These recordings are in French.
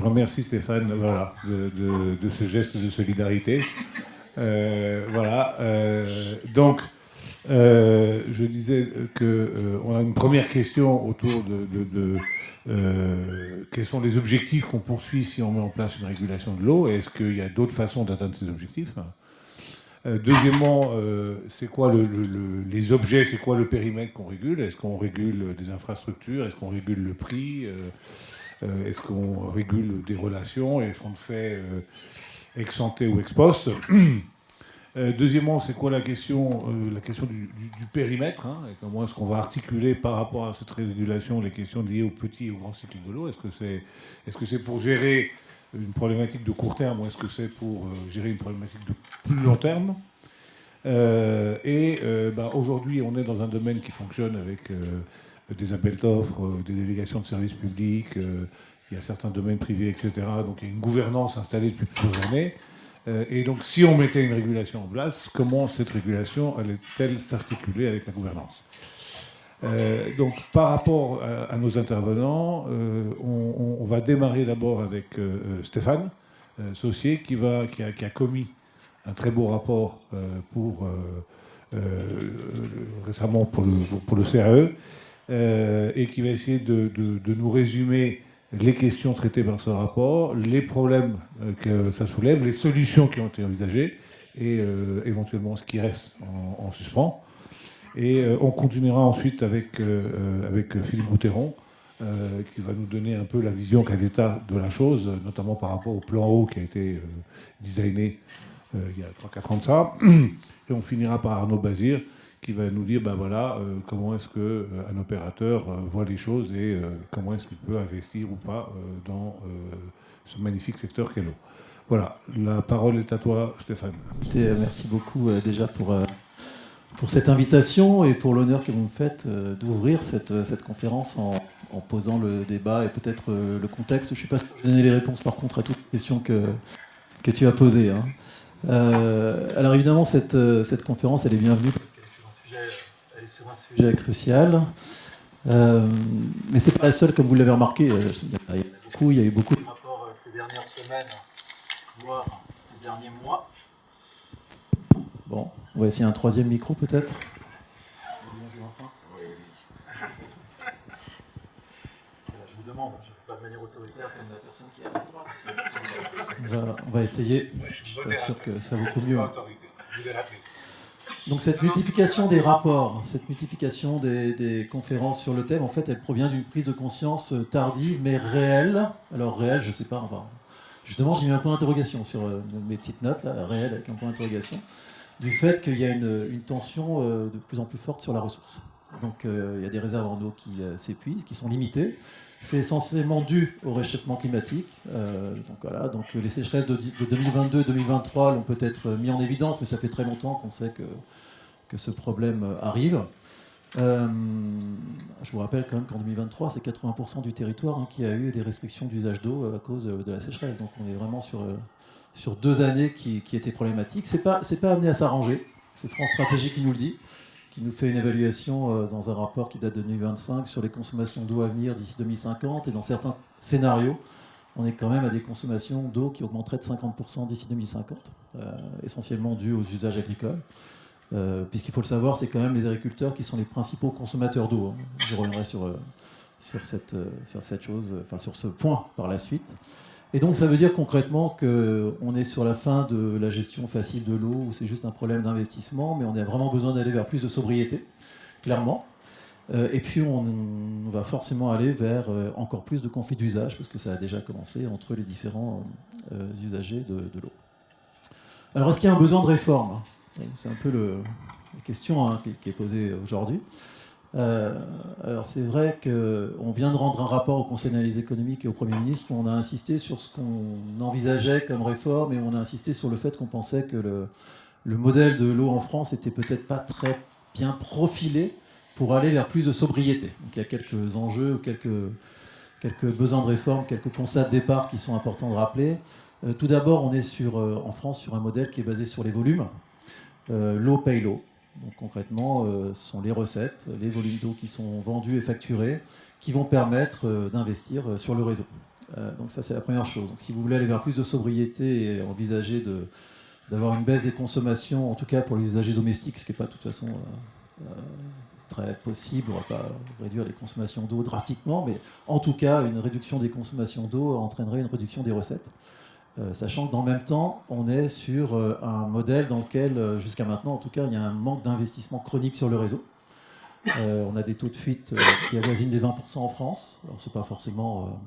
remercie Stéphane voilà, de ce geste de solidarité. Voilà. Donc, je disais qu'on a une première question autour de quels sont les objectifs qu'on poursuit si on met en place une régulation de l'eau. Est-ce qu'il y a d'autres façons d'atteindre ces objectifs? Deuxièmement, c'est quoi les objets, c'est quoi le périmètre qu'on régule? Est-ce qu'on régule des infrastructures? Est-ce qu'on régule le prix? Est-ce qu'on régule des relations? Est-ce qu'on le fait ex ante ou ex post? Deuxièmement, c'est quoi la question du périmètre, hein, et comment est-ce qu'on va articuler par rapport à cette régulation les questions liées au petit et au grand cycle de l'eau? Est-ce que c'est pour gérer une problématique de court terme ou est-ce que c'est pour gérer une problématique de plus long terme? Aujourd'hui, on est dans un domaine qui fonctionne avec des appels d'offres, des délégations de services publics, il y a certains domaines privés, etc. Donc il y a une gouvernance installée depuis plusieurs années. Et donc, si on mettait une régulation en place, comment cette régulation allait-elle s'articuler avec la gouvernance? Donc, par rapport à nos intervenants, on va démarrer d'abord avec Stéphane Saussier, qui a commis un très beau rapport récemment pour le CAE, et qui va essayer de nous résumer les questions traitées par ce rapport, les problèmes que ça soulève, les solutions qui ont été envisagées et éventuellement ce qui reste en suspens. Et on continuera ensuite avec Philippe Bouthéron, qui va nous donner un peu la vision qu'a l'État de la chose, notamment par rapport au plan eau qui a été designé il y a 3-4 ans de ça. Et on finira par Arnaud Bazir, qui va nous dire comment est-ce qu'un opérateur voit les choses et comment est-ce qu'il peut investir ou pas dans ce magnifique secteur qu'est l'eau. Voilà, la parole est à toi, Stéphane. Merci beaucoup déjà pour cette invitation et pour l'honneur que vous me faites d'ouvrir cette conférence en posant le débat et peut-être le contexte. Je ne suis pas sûr de donner les réponses par contre à toutes les questions que tu as posées. Hein. Alors évidemment, cette conférence, elle est bienvenue parce qu'elle est sur un sujet crucial. Mais ce n'est pas la seule, comme vous l'avez remarqué. Il y a eu beaucoup de rapports ces dernières semaines, voire ces derniers mois. Bon, on va essayer un troisième micro peut-être. Je vous demande, je ne fais pas de manière autoritaire comme la personne qui est à ma droite. On va essayer. Je ne suis pas sûr que ça vaut beaucoup mieux. Donc cette multiplication des rapports, cette multiplication des conférences sur le thème, en fait, elle provient d'une prise de conscience tardive mais réelle. Alors réelle, je ne sais pas, enfin, justement, j'ai mis un point d'interrogation sur mes petites notes, là, réelle avec un point d'interrogation, du fait qu'il y a une tension de plus en plus forte sur la ressource. Donc il y a des réserves en eau qui s'épuisent, qui sont limitées. C'est essentiellement dû au réchauffement climatique. Donc les sécheresses de 2022-2023 l'ont peut-être mis en évidence, mais ça fait très longtemps qu'on sait que ce problème arrive. Je vous rappelle quand même qu'en 2023, c'est 80% du territoire qui a eu des restrictions d'usage d'eau à cause de la sécheresse. Donc on est vraiment sur 2 années qui étaient problématiques. C'est pas amené à s'arranger. C'est France Stratégie qui nous le dit, qui nous fait une évaluation dans un rapport qui date de 2025 sur les consommations d'eau à venir d'ici 2050. Et dans certains scénarios, on est quand même à des consommations d'eau qui augmenteraient de 50% d'ici 2050, essentiellement dues aux usages agricoles. Puisqu'il faut le savoir, c'est quand même les agriculteurs qui sont les principaux consommateurs d'eau. Hein. Je reviendrai sur cette chose, enfin sur ce point par la suite. Et donc ça veut dire concrètement qu'on est sur la fin de la gestion facile de l'eau, où c'est juste un problème d'investissement, mais on a vraiment besoin d'aller vers plus de sobriété, clairement. Et puis on va forcément aller vers encore plus de conflits d'usage, parce que ça a déjà commencé entre les différents usagers de l'eau. Alors est-ce qu'il y a un besoin de réforme ? C'est un peu la question qui est posée aujourd'hui. Alors c'est vrai qu'on vient de rendre un rapport au Conseil d'analyse économique et au Premier ministre où on a insisté sur ce qu'on envisageait comme réforme et on a insisté sur le fait qu'on pensait que le modèle de l'eau en France était peut-être pas très bien profilé pour aller vers plus de sobriété. Donc il y a quelques enjeux ou quelques besoins de réforme, quelques constats de départ qui sont importants de rappeler. Tout d'abord, on est en France sur un modèle qui est basé sur les volumes. L'eau paye l'eau. Donc concrètement, ce sont les recettes, les volumes d'eau qui sont vendus et facturés, qui vont permettre d'investir sur le réseau. Donc ça, c'est la première chose. Donc si vous voulez aller vers plus de sobriété et envisager d'avoir une baisse des consommations, en tout cas pour les usagers domestiques, ce qui n'est pas de toute façon très possible, on ne va pas réduire les consommations d'eau drastiquement, mais en tout cas, une réduction des consommations d'eau entraînerait une réduction des recettes. Sachant que dans le même temps, on est sur un modèle dans lequel, jusqu'à maintenant en tout cas, il y a un manque d'investissement chronique sur le réseau. On a des taux de fuite qui avoisinent les 20% en France. Alors c'est pas forcément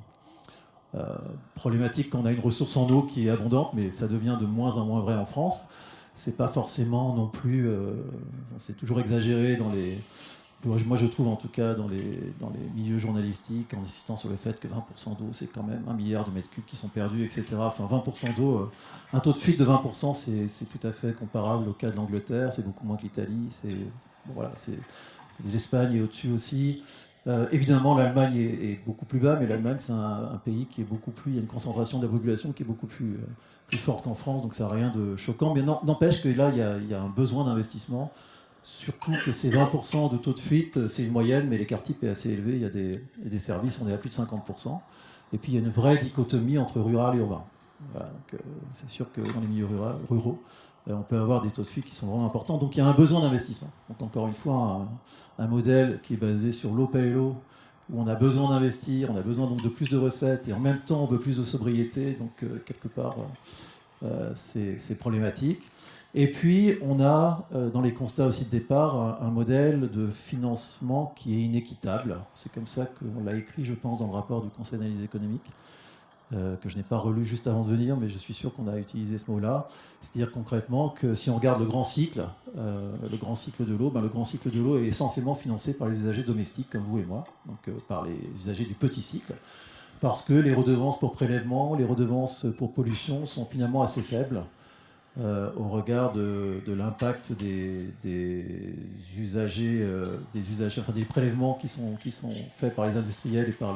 problématique quand on a une ressource en eau qui est abondante, mais ça devient de moins en moins vrai en France. C'est pas forcément non plus... c'est toujours exagéré dans les... Moi, je trouve en tout cas dans les milieux journalistiques, en insistant sur le fait que 20% d'eau, c'est quand même 1 milliard de mètres cubes qui sont perdus, etc. Enfin, 20% d'eau, un taux de fuite de 20%, c'est tout à fait comparable au cas de l'Angleterre, c'est beaucoup moins que l'Italie, bon, voilà, l'Espagne est au-dessus aussi. Évidemment, l'Allemagne est beaucoup plus bas, mais l'Allemagne, c'est un pays qui est beaucoup plus... Il y a une concentration de la population qui est beaucoup plus forte qu'en France, donc ça n'a rien de choquant. Mais n'empêche que là, il y a un besoin d'investissement. Surtout que ces 20% de taux de fuite, c'est une moyenne, mais l'écart type est assez élevé. Il y a des services, on est à plus de 50%. Et puis il y a une vraie dichotomie entre rural et urbain. Voilà, donc, c'est sûr que dans les milieux ruraux, on peut avoir des taux de fuite qui sont vraiment importants. Donc il y a un besoin d'investissement. Donc encore une fois, un modèle qui est basé sur l'eau paye l'eau, où on a besoin d'investir, on a besoin donc de plus de recettes, et en même temps on veut plus de sobriété. Donc quelque part, c'est problématique. Et puis, on a, dans les constats aussi de départ, un modèle de financement qui est inéquitable. C'est comme ça qu'on l'a écrit, je pense, dans le rapport du Conseil d'analyse économique, que je n'ai pas relu juste avant de venir, mais je suis sûr qu'on a utilisé ce mot-là. C'est-à-dire concrètement que si on regarde le grand cycle de l'eau, le grand cycle de l'eau est essentiellement financé par les usagers domestiques, comme vous et moi, donc par les usagers du petit cycle, parce que les redevances pour prélèvement, les redevances pour pollution sont finalement assez faibles. Au regard de l'impact des usagers, enfin des prélèvements qui sont faits par les industriels et par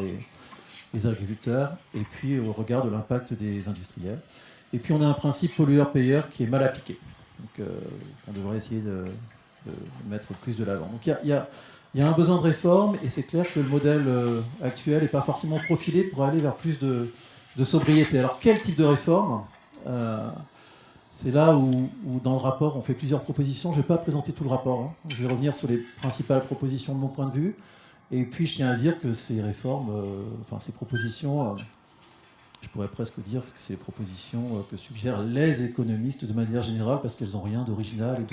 les agriculteurs, et puis au regard de l'impact des industriels. Et puis on a un principe pollueur-payeur qui est mal appliqué, donc on devrait essayer de mettre plus de l'avant. Donc il y a un besoin de réforme, et c'est clair que le modèle actuel n'est pas forcément profilé pour aller vers plus de sobriété. Alors quel type de réforme c'est là où, dans le rapport, on fait plusieurs propositions. Je ne vais pas présenter tout le rapport. Hein. Je vais revenir sur les principales propositions de mon point de vue. Et puis, je tiens à dire que ces réformes, ces propositions, je pourrais presque dire que c'est les propositions que suggèrent les économistes de manière générale, parce qu'elles n'ont rien d'original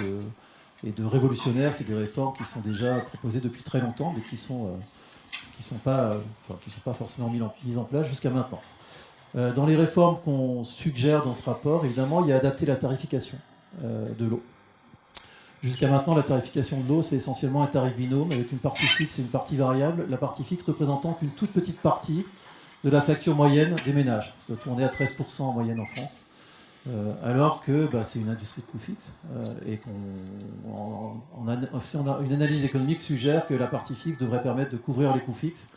et de révolutionnaire. C'est des réformes qui sont déjà proposées depuis très longtemps, mais qui sont pas forcément mises en place jusqu'à maintenant. Dans les réformes qu'on suggère dans ce rapport, évidemment, il y a adapter la tarification de l'eau. Jusqu'à maintenant, la tarification de l'eau, c'est essentiellement un tarif binôme avec une partie fixe et une partie variable. La partie fixe représentant qu'une toute petite partie de la facture moyenne des ménages. Ça doit tourner à 13% en moyenne en France. Alors que c'est une industrie de coûts fixes et une analyse économique suggère que la partie fixe devrait permettre de couvrir les coûts fixes,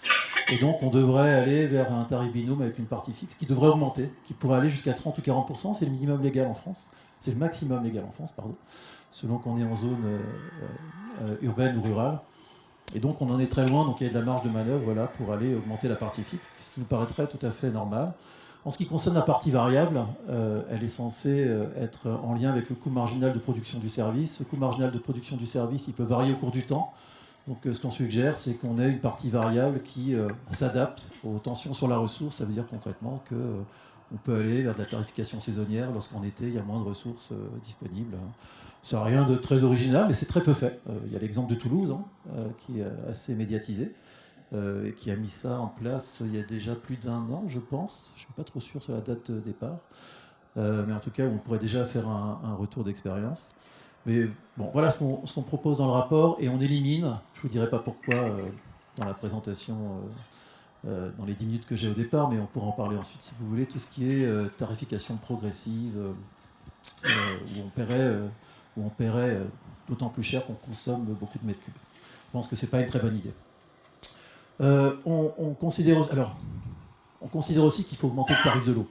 et donc on devrait aller vers un tarif binôme avec une partie fixe qui devrait augmenter, qui pourrait aller jusqu'à 30 ou 40%, c'est le minimum légal en France, c'est le maximum légal en France, pardon, selon qu'on est en zone urbaine ou rurale. Et donc on en est très loin, donc il y a de la marge de manœuvre pour aller augmenter la partie fixe, ce qui nous paraîtrait tout à fait normal. En ce qui concerne la partie variable, elle est censée être en lien avec le coût marginal de production du service. Ce coût marginal de production du service, il peut varier au cours du temps. Donc ce qu'on suggère, c'est qu'on ait une partie variable qui s'adapte aux tensions sur la ressource. Ça veut dire concrètement qu'on peut aller vers de la tarification saisonnière lorsqu'en été, il y a moins de ressources disponibles. Ça n'a rien de très original, mais c'est très peu fait. Il y a l'exemple de Toulouse, qui est assez médiatisé. Qui a mis ça en place il y a déjà plus d'1 an, je pense. Je ne suis pas trop sûr sur la date de départ. Mais en tout cas, on pourrait déjà faire un retour d'expérience. Mais bon, voilà ce qu'on propose dans le rapport. Et on élimine, je ne vous dirai pas pourquoi dans la présentation, dans les 10 minutes que j'ai au départ, mais on pourra en parler ensuite si vous voulez, tout ce qui est tarification progressive, où on paierait d'autant plus cher qu'on consomme beaucoup de mètres cubes. Je pense que ce n'est pas une très bonne idée. On considère aussi qu'il faut augmenter le tarif de l'eau,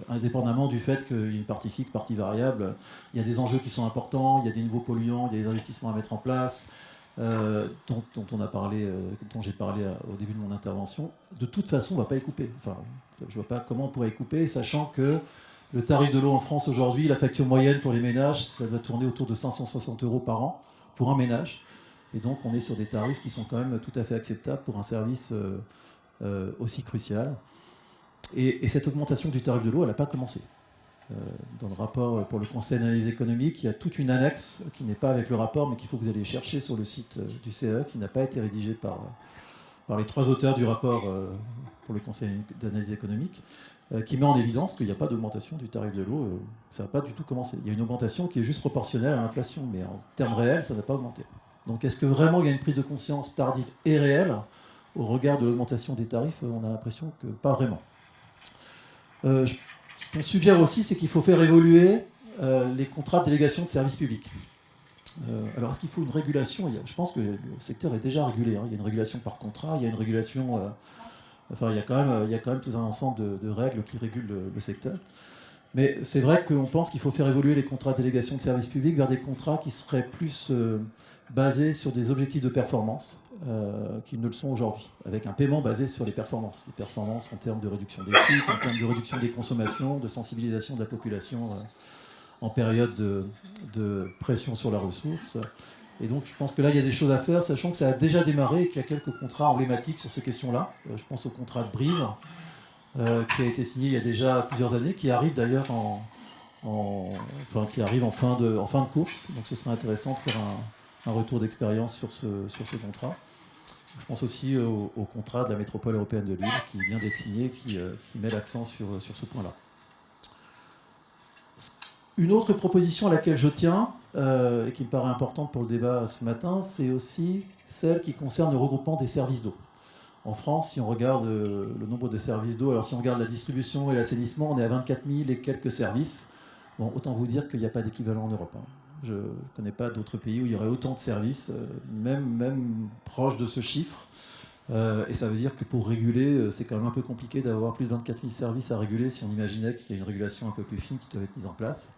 indépendamment du fait qu'il y a une partie fixe, partie variable. Il y a des enjeux qui sont importants, il y a des nouveaux polluants, il y a des investissements à mettre en place, dont on a parlé, dont j'ai parlé au début de mon intervention, de toute façon, on ne va pas y couper. Enfin, je ne vois pas comment on pourrait y couper, sachant que le tarif de l'eau en France aujourd'hui, la facture moyenne pour les ménages, ça doit tourner autour de 560 € par an pour un ménage. Et donc, on est sur des tarifs qui sont quand même tout à fait acceptables pour un service aussi crucial. Et cette augmentation du tarif de l'eau, elle n'a pas commencé. Dans le rapport pour le Conseil d'analyse économique, il y a toute une annexe qui n'est pas avec le rapport, mais qu'il faut que vous allez chercher sur le site du CE, qui n'a pas été rédigée par les 3 auteurs du rapport pour le Conseil d'analyse économique, qui met en évidence qu'il n'y a pas d'augmentation du tarif de l'eau. Ça n'a pas du tout commencé. Il y a une augmentation qui est juste proportionnelle à l'inflation, mais en termes réels, ça n'a pas augmenté. Donc est-ce que vraiment il y a une prise de conscience tardive et réelle au regard de l'augmentation des tarifs? On a l'impression que pas vraiment. Ce qu'on suggère aussi, c'est qu'il faut faire évoluer les contrats de délégation de services publics. Alors, est-ce qu'il faut une régulation? Je pense que le secteur est déjà régulé. Il y a une régulation par contrat, il y a une régulation... il y a quand même tout un ensemble de règles qui régulent le secteur. Mais c'est vrai qu'on pense qu'il faut faire évoluer les contrats de délégation de services publics vers des contrats qui seraient plus basés sur des objectifs de performance qu'ils ne le sont aujourd'hui, avec un paiement basé sur les performances en termes de réduction des fuites, en termes de réduction des consommations, de sensibilisation de la population en période de pression sur la ressource. Et donc je pense que là, il y a des choses à faire, sachant que ça a déjà démarré et qu'il y a quelques contrats emblématiques sur ces questions-là. Je pense au contrat de Brive, qui a été signé il y a déjà plusieurs années, qui arrive d'ailleurs en fin de course. Donc ce serait intéressant de faire un retour d'expérience sur ce contrat. Je pense aussi au contrat de la métropole européenne de Lille, qui vient d'être signé, qui met l'accent sur ce point-là. Une autre proposition à laquelle je tiens, et qui me paraît importante pour le débat ce matin, c'est aussi celle qui concerne le regroupement des services d'eau. En France, si on regarde le nombre de services d'eau, alors si on regarde la distribution et l'assainissement, on est à 24 000 et quelques services. Bon, autant vous dire qu'il n'y a pas d'équivalent en Europe. Je ne connais pas d'autres pays où il y aurait autant de services, même proche de ce chiffre. Et ça veut dire que pour réguler, c'est quand même un peu compliqué d'avoir plus de 24 000 services à réguler si on imaginait qu'il y a une régulation un peu plus fine qui doit être mise en place.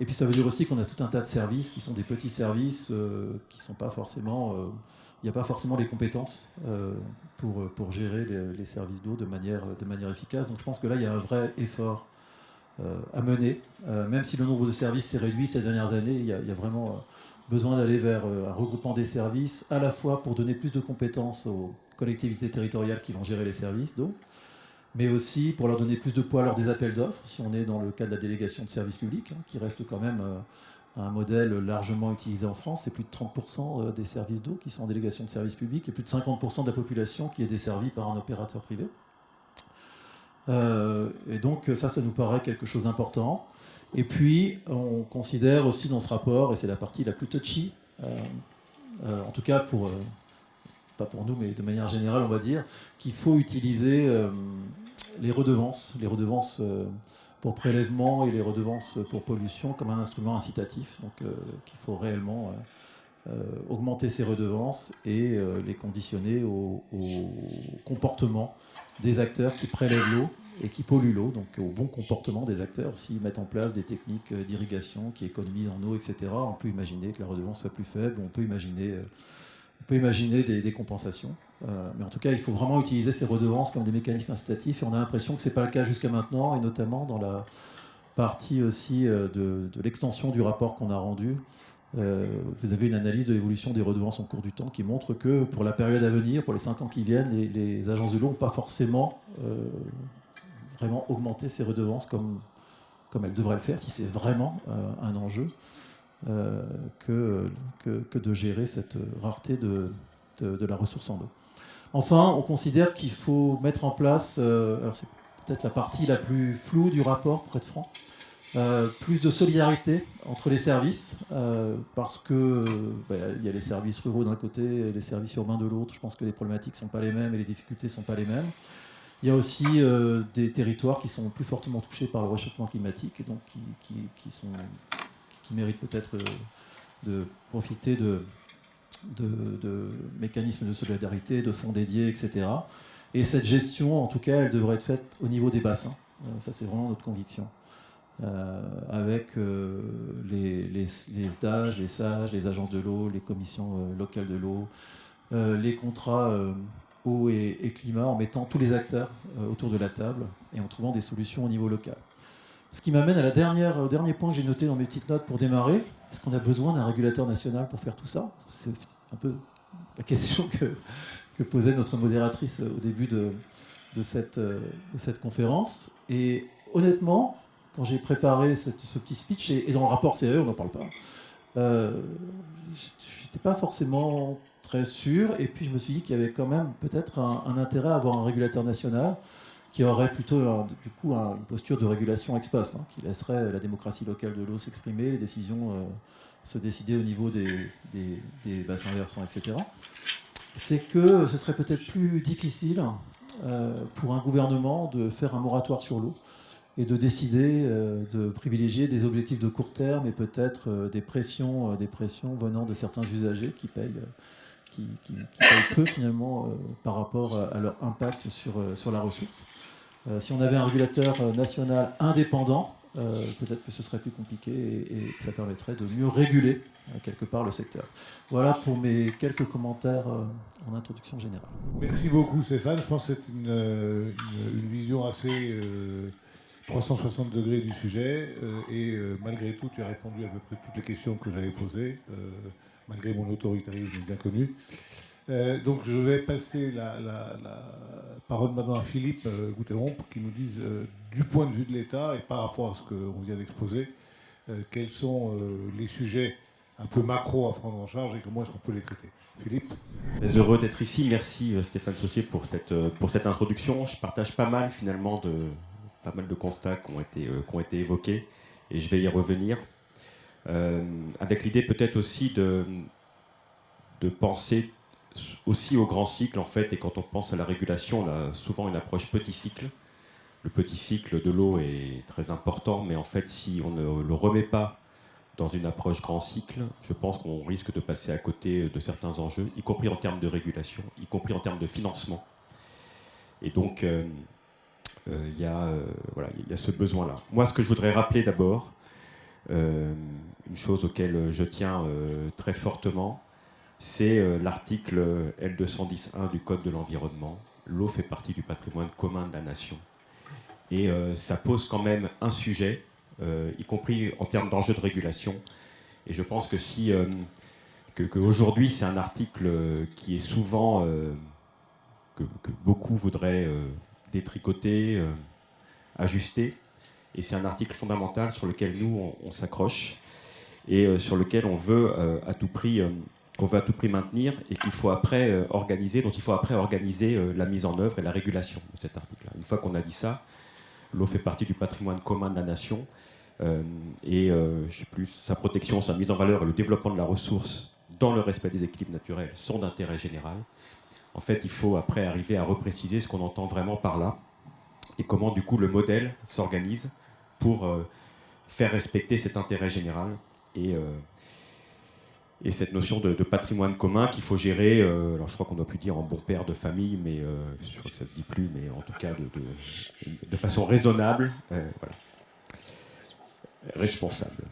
Et puis ça veut dire aussi qu'on a tout un tas de services qui sont des petits services qui ne sont pas forcément... il n'y a pas forcément les compétences pour gérer les services d'eau de manière efficace. Donc je pense que là, il y a un vrai effort à mener. Même si le nombre de services s'est réduit ces dernières années, il y a vraiment besoin d'aller vers un regroupement des services, à la fois pour donner plus de compétences aux collectivités territoriales qui vont gérer les services d'eau, mais aussi pour leur donner plus de poids lors des appels d'offres, si on est dans le cas de la délégation de services publics, qui reste quand même un modèle largement utilisé en France. C'est plus de 30% des services d'eau qui sont en délégation de services publics et plus de 50% de la population qui est desservie par un opérateur privé. Et donc ça nous paraît quelque chose d'important. Et puis on considère aussi dans ce rapport, et c'est la partie la plus touchy, en tout cas pas pour nous, mais de manière générale, on va dire, qu'il faut utiliser les redevances pour prélèvement et les redevances pour pollution comme un instrument incitatif. Donc qu'il faut réellement augmenter ces redevances et les conditionner au comportement des acteurs qui prélèvent l'eau et qui polluent l'eau, donc au bon comportement des acteurs. S'ils mettent en place des techniques d'irrigation qui économisent en eau, etc., on peut imaginer que la redevance soit plus faible, on peut imaginer des compensations. Mais en tout cas, il faut vraiment utiliser ces redevances comme des mécanismes incitatifs, et on a l'impression que ce n'est pas le cas jusqu'à maintenant, et notamment dans la partie aussi de l'extension du rapport qu'on a rendu. Vous avez une analyse de l'évolution des redevances en cours du temps qui montre que pour la période à venir, pour les 5 ans qui viennent, les agences de l'eau n'ont pas forcément vraiment augmenté ces redevances comme elles devraient le faire, si c'est vraiment un enjeu. Que de gérer cette rareté de la ressource en eau. Enfin, on considère qu'il faut mettre en place, alors c'est peut-être la partie la plus floue du rapport, pour être franc, plus de solidarité entre les services, parce que il y a les services ruraux d'un côté et les services urbains de l'autre. Je pense que les problématiques ne sont pas les mêmes et les difficultés ne sont pas les mêmes. Il y a aussi des territoires qui sont plus fortement touchés par le réchauffement climatique et donc qui méritent peut-être de profiter de mécanismes de solidarité, de fonds dédiés, etc. Et cette gestion, en tout cas, elle devrait être faite au niveau des bassins. Ça, c'est vraiment notre conviction. avec les SDAGE, les SAGE, les agences de l'eau, les commissions locales de l'eau, les contrats eau et climat, en mettant tous les acteurs autour de la table et en trouvant des solutions au niveau local. Ce qui m'amène au dernier point que j'ai noté dans mes petites notes pour démarrer. Est-ce qu'on a besoin d'un régulateur national pour faire tout ça? C'est un peu la question que posait notre modératrice au début de cette conférence. Et honnêtement, quand j'ai préparé ce petit speech, et dans le rapport CE, on n'en parle pas, je n'étais pas forcément très sûr. Et puis je me suis dit qu'il y avait quand même peut-être un intérêt à avoir un régulateur national qui aurait plutôt une posture de régulation ex post, hein, qui laisserait la démocratie locale de l'eau s'exprimer, les décisions se décider au niveau des bassins versants, etc. C'est que ce serait peut-être plus difficile pour un gouvernement de faire un moratoire sur l'eau et de décider de privilégier des objectifs de court terme et peut-être des pressions venant de certains usagers qui payent peu finalement par rapport à leur impact sur la ressource. Si on avait un régulateur national indépendant, peut-être que ce serait plus compliqué et que ça permettrait de mieux réguler quelque part le secteur. Voilà pour mes quelques commentaires en introduction générale. Merci beaucoup Stéphane, je pense que c'est une vision assez 360 degrés du sujet et malgré tout tu as répondu à peu près toutes les questions que j'avais posées, malgré mon autoritarisme bien connu. Donc je vais passer la parole maintenant à Philippe Goutéron pour qu'il nous dise du point de vue de l'État et par rapport à ce qu'on vient d'exposer, quels sont les sujets un peu macro à prendre en charge et comment est-ce qu'on peut les traiter. Philippe. Très heureux d'être ici. Merci Stéphane Saucier pour cette introduction. Je partage pas mal de constats qui ont été évoqués et je vais y revenir. Avec l'idée peut-être aussi de penser aussi au grand cycle en fait, et quand on pense à la régulation, on a souvent une approche petit cycle. Le petit cycle de l'eau est très important, mais en fait si on ne le remet pas dans une approche grand cycle, je pense qu'on risque de passer à côté de certains enjeux, y compris en termes de régulation, y compris en termes de financement. Et donc il y a ce besoin-là. Moi, ce que je voudrais rappeler d'abord, une chose auquel je tiens très fortement, c'est l'article L210.1 du Code de l'environnement. L'eau fait partie du patrimoine commun de la nation. Et ça pose quand même un sujet, y compris en termes d'enjeux de régulation. Et je pense que qu'aujourd'hui, c'est un article qui est souvent, que beaucoup voudraient détricoter, ajuster. Et c'est un article fondamental sur lequel nous, on s'accroche et sur lequel on veut à tout prix maintenir et qu'il faut après organiser, dont il faut après organiser la mise en œuvre et la régulation de cet article-là. Une fois qu'on a dit ça, l'eau fait partie du patrimoine commun de la nation sa protection, sa mise en valeur et le développement de la ressource dans le respect des équilibres naturels sont d'intérêt général. En fait, il faut après arriver à repréciser ce qu'on entend vraiment par là et comment du coup le modèle s'organise pour faire respecter cet intérêt général et cette notion de patrimoine commun qu'il faut gérer, alors je crois qu'on ne doit plus dire en bon père de famille, mais je crois que ça ne se dit plus, mais en tout cas de façon raisonnable, voilà. Responsable.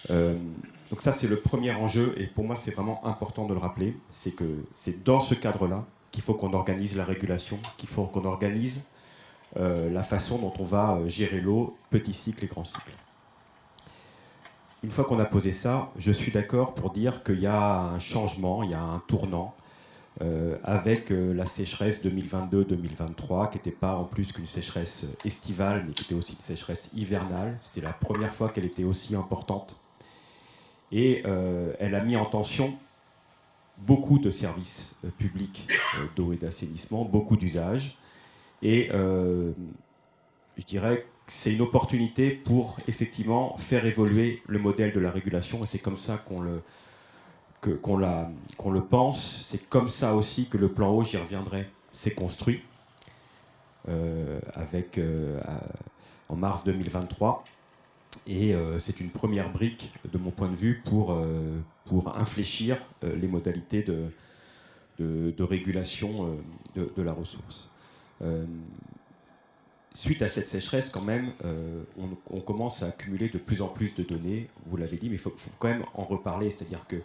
Donc ça c'est le premier enjeu, et pour moi c'est vraiment important de le rappeler, c'est que c'est dans ce cadre-là qu'il faut qu'on organise la régulation, qu'il faut qu'on organise la façon dont on va gérer l'eau, petit cycle et grand cycle. Une fois qu'on a posé ça, je suis d'accord pour dire qu'il y a un changement, il y a un tournant avec la sécheresse 2022-2023, qui n'était pas en plus qu'une sécheresse estivale, mais qui était aussi une sécheresse hivernale. C'était la première fois qu'elle était aussi importante. Et elle a mis en tension beaucoup de services publics d'eau et d'assainissement, beaucoup d'usages. Et je dirais que c'est une opportunité pour effectivement faire évoluer le modèle de la régulation, et c'est comme ça qu'on le pense. C'est comme ça aussi que le plan eau, j'y reviendrai, s'est construit en mars 2023. Et c'est une première brique, de mon point de vue, pour infléchir les modalités de régulation de la ressource. suite à cette sécheresse, quand même, on commence à accumuler de plus en plus de données, vous l'avez dit, mais il faut quand même en reparler, c'est-à-dire que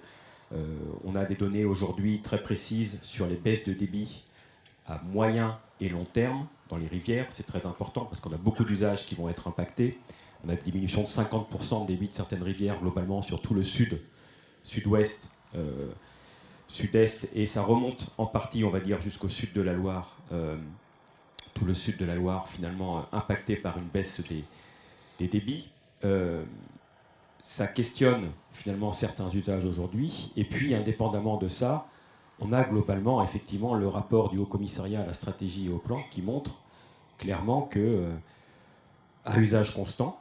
on a des données aujourd'hui très précises sur les baisses de débit à moyen et long terme dans les rivières. C'est très important parce qu'on a beaucoup d'usages qui vont être impactés. On a une diminution de 50% de débit de certaines rivières globalement sur tout le sud, sud-ouest, sud-est, et ça remonte en partie, on va dire, jusqu'au sud de la Loire. Tout le sud de la Loire, finalement, impacté par une baisse des débits. Ça questionne, finalement, certains usages aujourd'hui. Et puis, indépendamment de ça, on a globalement, effectivement, le rapport du Haut-Commissariat à la stratégie et au plan qui montre clairement que, à usage constant,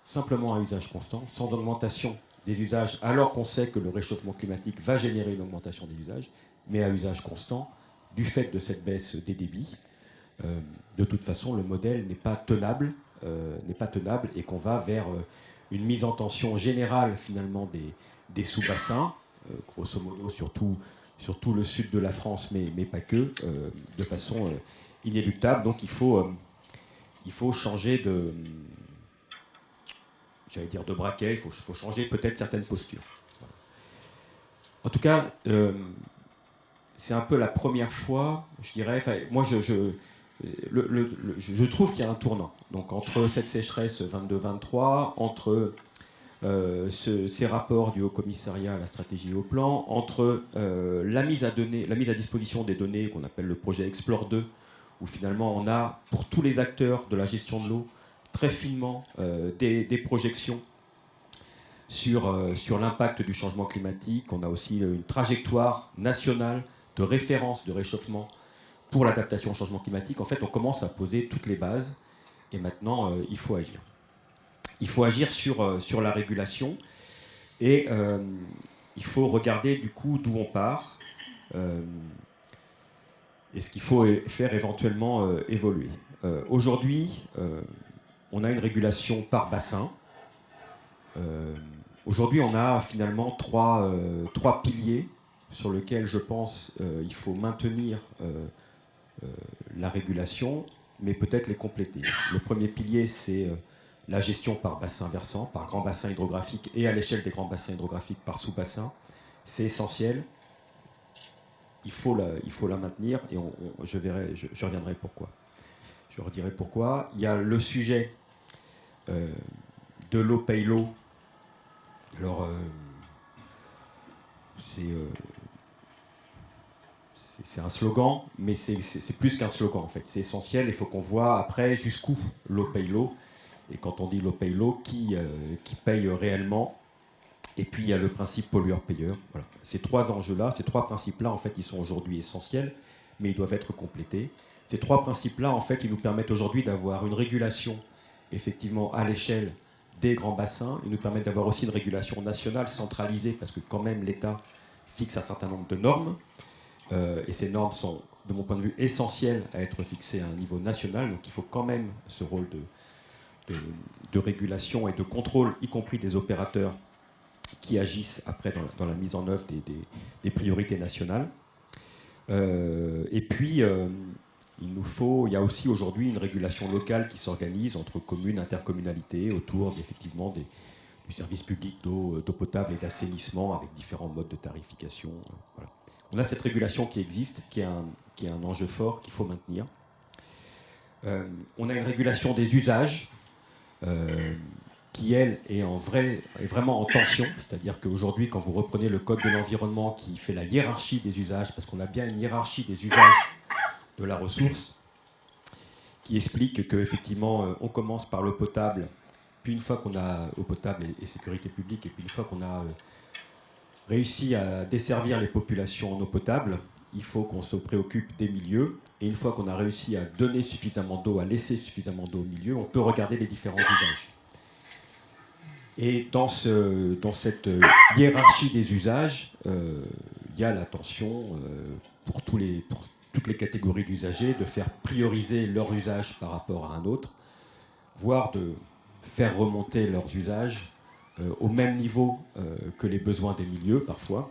simplement à usage constant, sans augmentation des usages, alors qu'on sait que le réchauffement climatique va générer une augmentation des usages, mais à usage constant, du fait de cette baisse des débits, de toute façon, le modèle n'est pas tenable, et qu'on va vers une mise en tension générale, finalement, des sous-bassins, grosso modo sur tout le sud de la France, mais pas que, de façon inéluctable. Donc il faut changer de braquet, il faut changer peut-être certaines postures. Voilà. En tout cas, c'est un peu la première fois, je dirais, moi je trouve qu'il y a un tournant. Donc entre cette sécheresse 22-23, entre ces rapports du Haut-Commissariat à la stratégie et au plan, entre la mise à disposition des données qu'on appelle le projet Explore 2, où finalement on a pour tous les acteurs de la gestion de l'eau très finement des projections sur l'impact du changement climatique. On a aussi une trajectoire nationale de référence de réchauffement pour l'adaptation au changement climatique. En fait, on commence à poser toutes les bases et maintenant, il faut agir. Il faut agir sur la régulation et il faut regarder du coup d'où on part et ce qu'il faut faire éventuellement évoluer. Aujourd'hui, on a une régulation par bassin. Aujourd'hui, on a finalement trois piliers sur lesquels je pense il faut maintenir la régulation, mais peut-être les compléter. Le premier pilier, c'est la gestion par bassin versant, par grand bassin hydrographique et à l'échelle des grands bassins hydrographiques par sous-bassin. C'est essentiel. Il faut la maintenir et je reviendrai pourquoi. Je redirai pourquoi. Il y a le sujet de l'eau paye l'eau. Alors, c'est un slogan, mais c'est plus qu'un slogan en fait. C'est essentiel, il faut qu'on voit après jusqu'où l'eau paye l'eau. Et quand on dit l'eau paye l'eau, qui paye réellement. Et puis il y a le principe pollueur-payeur. Voilà. Ces trois enjeux-là, ces trois principes-là, en fait, ils sont aujourd'hui essentiels, mais ils doivent être complétés. Ces trois principes-là, en fait, ils nous permettent aujourd'hui d'avoir une régulation, effectivement, à l'échelle des grands bassins. Ils nous permettent d'avoir aussi une régulation nationale centralisée, parce que quand même, l'État fixe un certain nombre de normes. Et ces normes sont, de mon point de vue, essentielles à être fixées à un niveau national. Donc il faut quand même ce rôle de régulation et de contrôle, y compris des opérateurs qui agissent après dans la mise en œuvre des priorités nationales. Et puis, il y a aussi aujourd'hui une régulation locale qui s'organise entre communes, intercommunalités, autour effectivement du service public d'eau potable et d'assainissement avec différents modes de tarification. Voilà. On a cette régulation qui existe, qui est un enjeu fort qu'il faut maintenir. On a une régulation des usages qui, elle, est vraiment en tension. C'est-à-dire qu'aujourd'hui, quand vous reprenez le Code de l'environnement qui fait la hiérarchie des usages, parce qu'on a bien une hiérarchie des usages de la ressource, qui explique qu'effectivement, on commence par l'eau potable, puis une fois qu'on a eau potable et sécurité publique, et puis une fois qu'on a réussi à desservir les populations en eau potable, il faut qu'on se préoccupe des milieux. Et une fois qu'on a réussi à donner suffisamment d'eau, à laisser suffisamment d'eau au milieu, on peut regarder les différents usages. Et dans cette hiérarchie des usages, il y a la tension pour toutes les catégories d'usagers de faire prioriser leur usage par rapport à un autre, voire de faire remonter leurs usages au même niveau que les besoins des milieux parfois,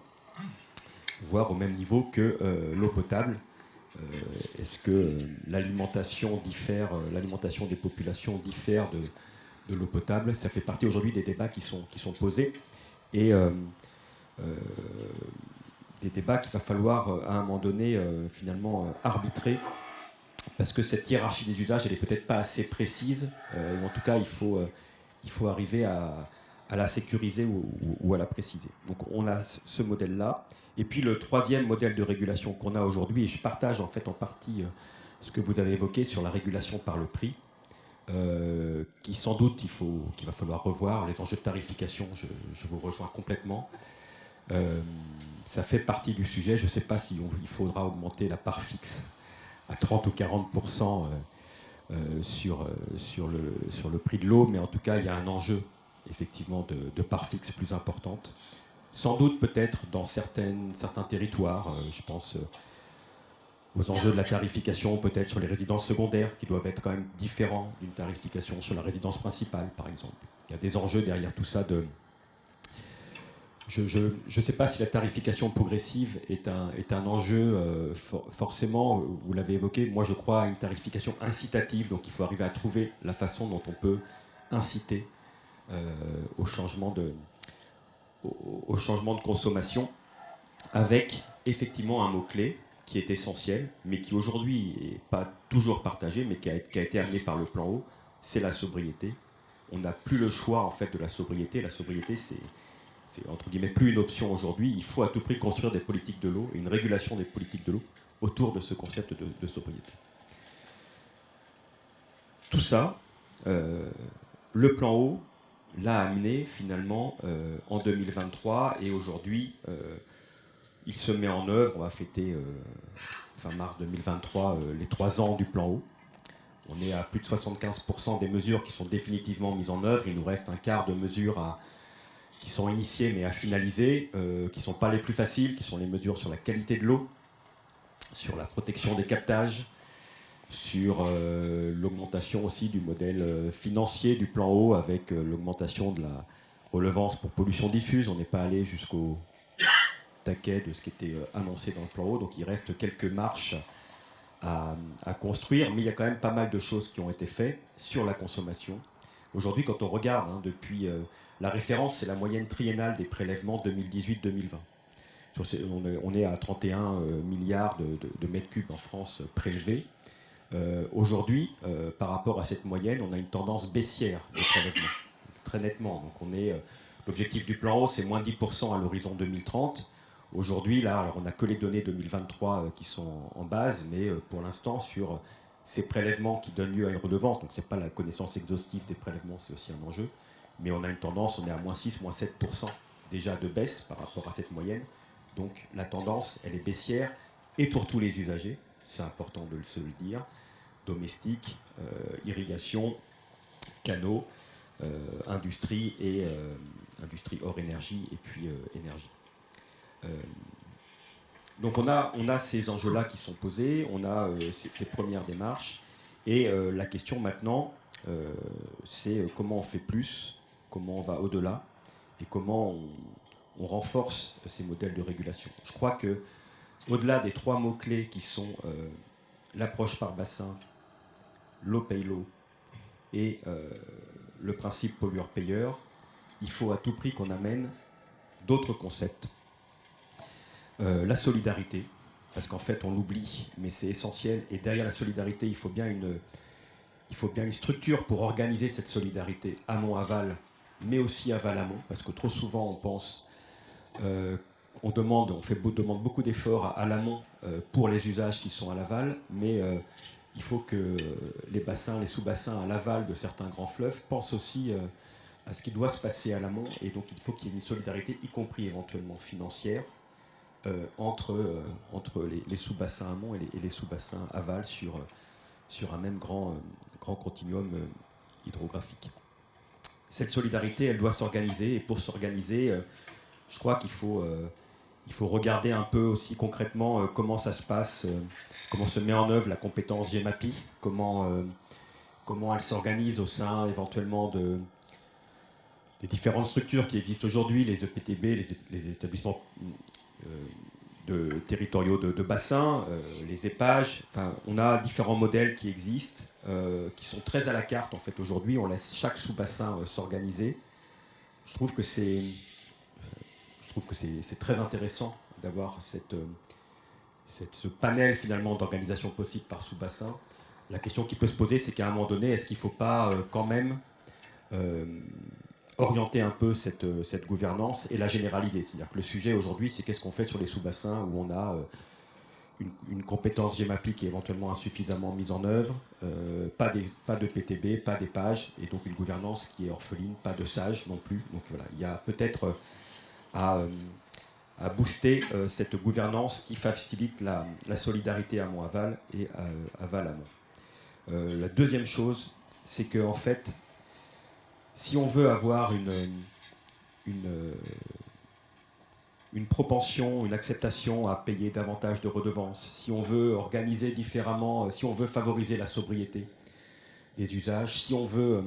voire au même niveau que l'eau potable Est-ce que l'alimentation des populations diffère de l'eau potable? Ça fait partie aujourd'hui des débats qui sont posés. Et des débats qu'il va falloir à un moment donné finalement arbitrer, parce que cette hiérarchie des usages elle est peut-être pas assez précise, ou en tout cas il faut arriver à la sécuriser ou à la préciser. Donc on a ce modèle-là. Et puis le troisième modèle de régulation qu'on a aujourd'hui, et je partage en fait en partie ce que vous avez évoqué sur la régulation par le prix, qui sans doute qu'il va falloir revoir les enjeux de tarification. Je vous rejoins complètement. Ça fait partie du sujet. Je ne sais pas s'il faudra augmenter la part fixe à 30 ou 40% sur le prix de l'eau, mais en tout cas, il y a un enjeu effectivement de part fixe plus importante. Sans doute peut-être dans certains territoires, je pense aux enjeux de la tarification, peut-être sur les résidences secondaires, qui doivent être quand même différents d'une tarification sur la résidence principale, par exemple. Il y a des enjeux derrière tout ça de... Je ne sais pas si la tarification progressive est un enjeu forcément, vous l'avez évoqué, moi je crois à une tarification incitative, donc il faut arriver à trouver la façon dont on peut inciter au changement de consommation, avec effectivement un mot-clé qui est essentiel, mais qui aujourd'hui n'est pas toujours partagé, mais qui a été amené par le plan eau, c'est la sobriété. On n'a plus le choix en fait de la sobriété. La sobriété, c'est entre guillemets plus une option aujourd'hui. Il faut à tout prix construire des politiques de l'eau et une régulation des politiques de l'eau autour de ce concept de sobriété. Tout ça, le plan eau l'a amené finalement en 2023 et aujourd'hui il se met en œuvre. On va fêter fin mars 2023 les 3 ans du plan eau. On est à plus de 75% des mesures qui sont définitivement mises en œuvre. Il nous reste un quart de mesures qui sont initiées mais à finaliser, qui ne sont pas les plus faciles, qui sont les mesures sur la qualité de l'eau, sur la protection des captages, sur l'augmentation aussi du modèle financier du plan eau avec l'augmentation de la relevance pour pollution diffuse. On n'est pas allé jusqu'au taquet de ce qui était annoncé dans le plan eau, donc il reste quelques marches à construire, mais il y a quand même pas mal de choses qui ont été faites sur la consommation. Aujourd'hui, quand on regarde, depuis la référence, c'est la moyenne triennale des prélèvements 2018-2020. On est à 31 milliards de mètres cubes en France prélevés. Aujourd'hui, par rapport à cette moyenne, on a une tendance baissière des prélèvements, très nettement. Donc l'objectif du plan eau, c'est moins 10% à l'horizon 2030. Aujourd'hui, là, alors on n'a que les données 2023 qui sont en base, mais pour l'instant, sur ces prélèvements qui donnent lieu à une redevance, donc ce n'est pas la connaissance exhaustive des prélèvements, c'est aussi un enjeu, mais on a une tendance, on est à moins 6, moins 7% déjà de baisse par rapport à cette moyenne. Donc la tendance, elle est baissière, et pour tous les usagers, c'est important de se le dire, domestique, irrigation, canaux, industrie et industrie hors énergie, et puis énergie. Donc on a ces enjeux-là qui sont posés, on a ces premières démarches, et la question maintenant, c'est comment on fait plus, comment on va au-delà, et comment on renforce ces modèles de régulation. Je crois que au-delà des 3 mots-clés qui sont l'approche par bassin, l'eau paye l'eau et le principe pollueur-payeur, il faut à tout prix qu'on amène d'autres concepts. La solidarité, parce qu'en fait on l'oublie, mais c'est essentiel, et derrière la solidarité, il faut bien une structure pour organiser cette solidarité amont-aval, mais aussi aval-amont, parce que trop souvent on pense, on demande beaucoup d'efforts à l'amont pour les usages qui sont à l'aval, mais il faut que les bassins, les sous-bassins à l'aval de certains grands fleuves pensent aussi à ce qui doit se passer à l'amont, et donc il faut qu'il y ait une solidarité, y compris éventuellement financière, entre les sous-bassins amont et les sous-bassins aval sur un même grand continuum hydrographique. Cette solidarité, elle doit s'organiser, et pour s'organiser, je crois qu'il faut regarder un peu aussi concrètement comment ça se passe, comment se met en œuvre la compétence GEMAPI, comment elle s'organise au sein éventuellement des différentes structures qui existent aujourd'hui, les EPTB, les établissements territoriaux de bassins, les épages. Enfin, on a différents modèles qui existent, qui sont très à la carte en fait aujourd'hui. On laisse chaque sous-bassin s'organiser. Je trouve que c'est très intéressant d'avoir ce panel finalement d'organisation possible par sous-bassin. La question qui peut se poser, c'est qu'à un moment donné, est-ce qu'il ne faut pas quand même orienter un peu cette gouvernance et la généraliser. C'est-à-dire que le sujet aujourd'hui, c'est qu'est-ce qu'on fait sur les sous-bassins où on a une compétence GEMAPI qui est éventuellement insuffisamment mise en œuvre, pas de PTB, pas d'épage, et donc une gouvernance qui est orpheline, pas de SAGE non plus. Donc voilà, il y a peut-être à booster cette gouvernance qui facilite la solidarité amont-aval et aval-amont. La deuxième chose, c'est qu'en fait, si on veut avoir une propension, une acceptation à payer davantage de redevances, si on veut organiser différemment, si on veut favoriser la sobriété des usages, si on veut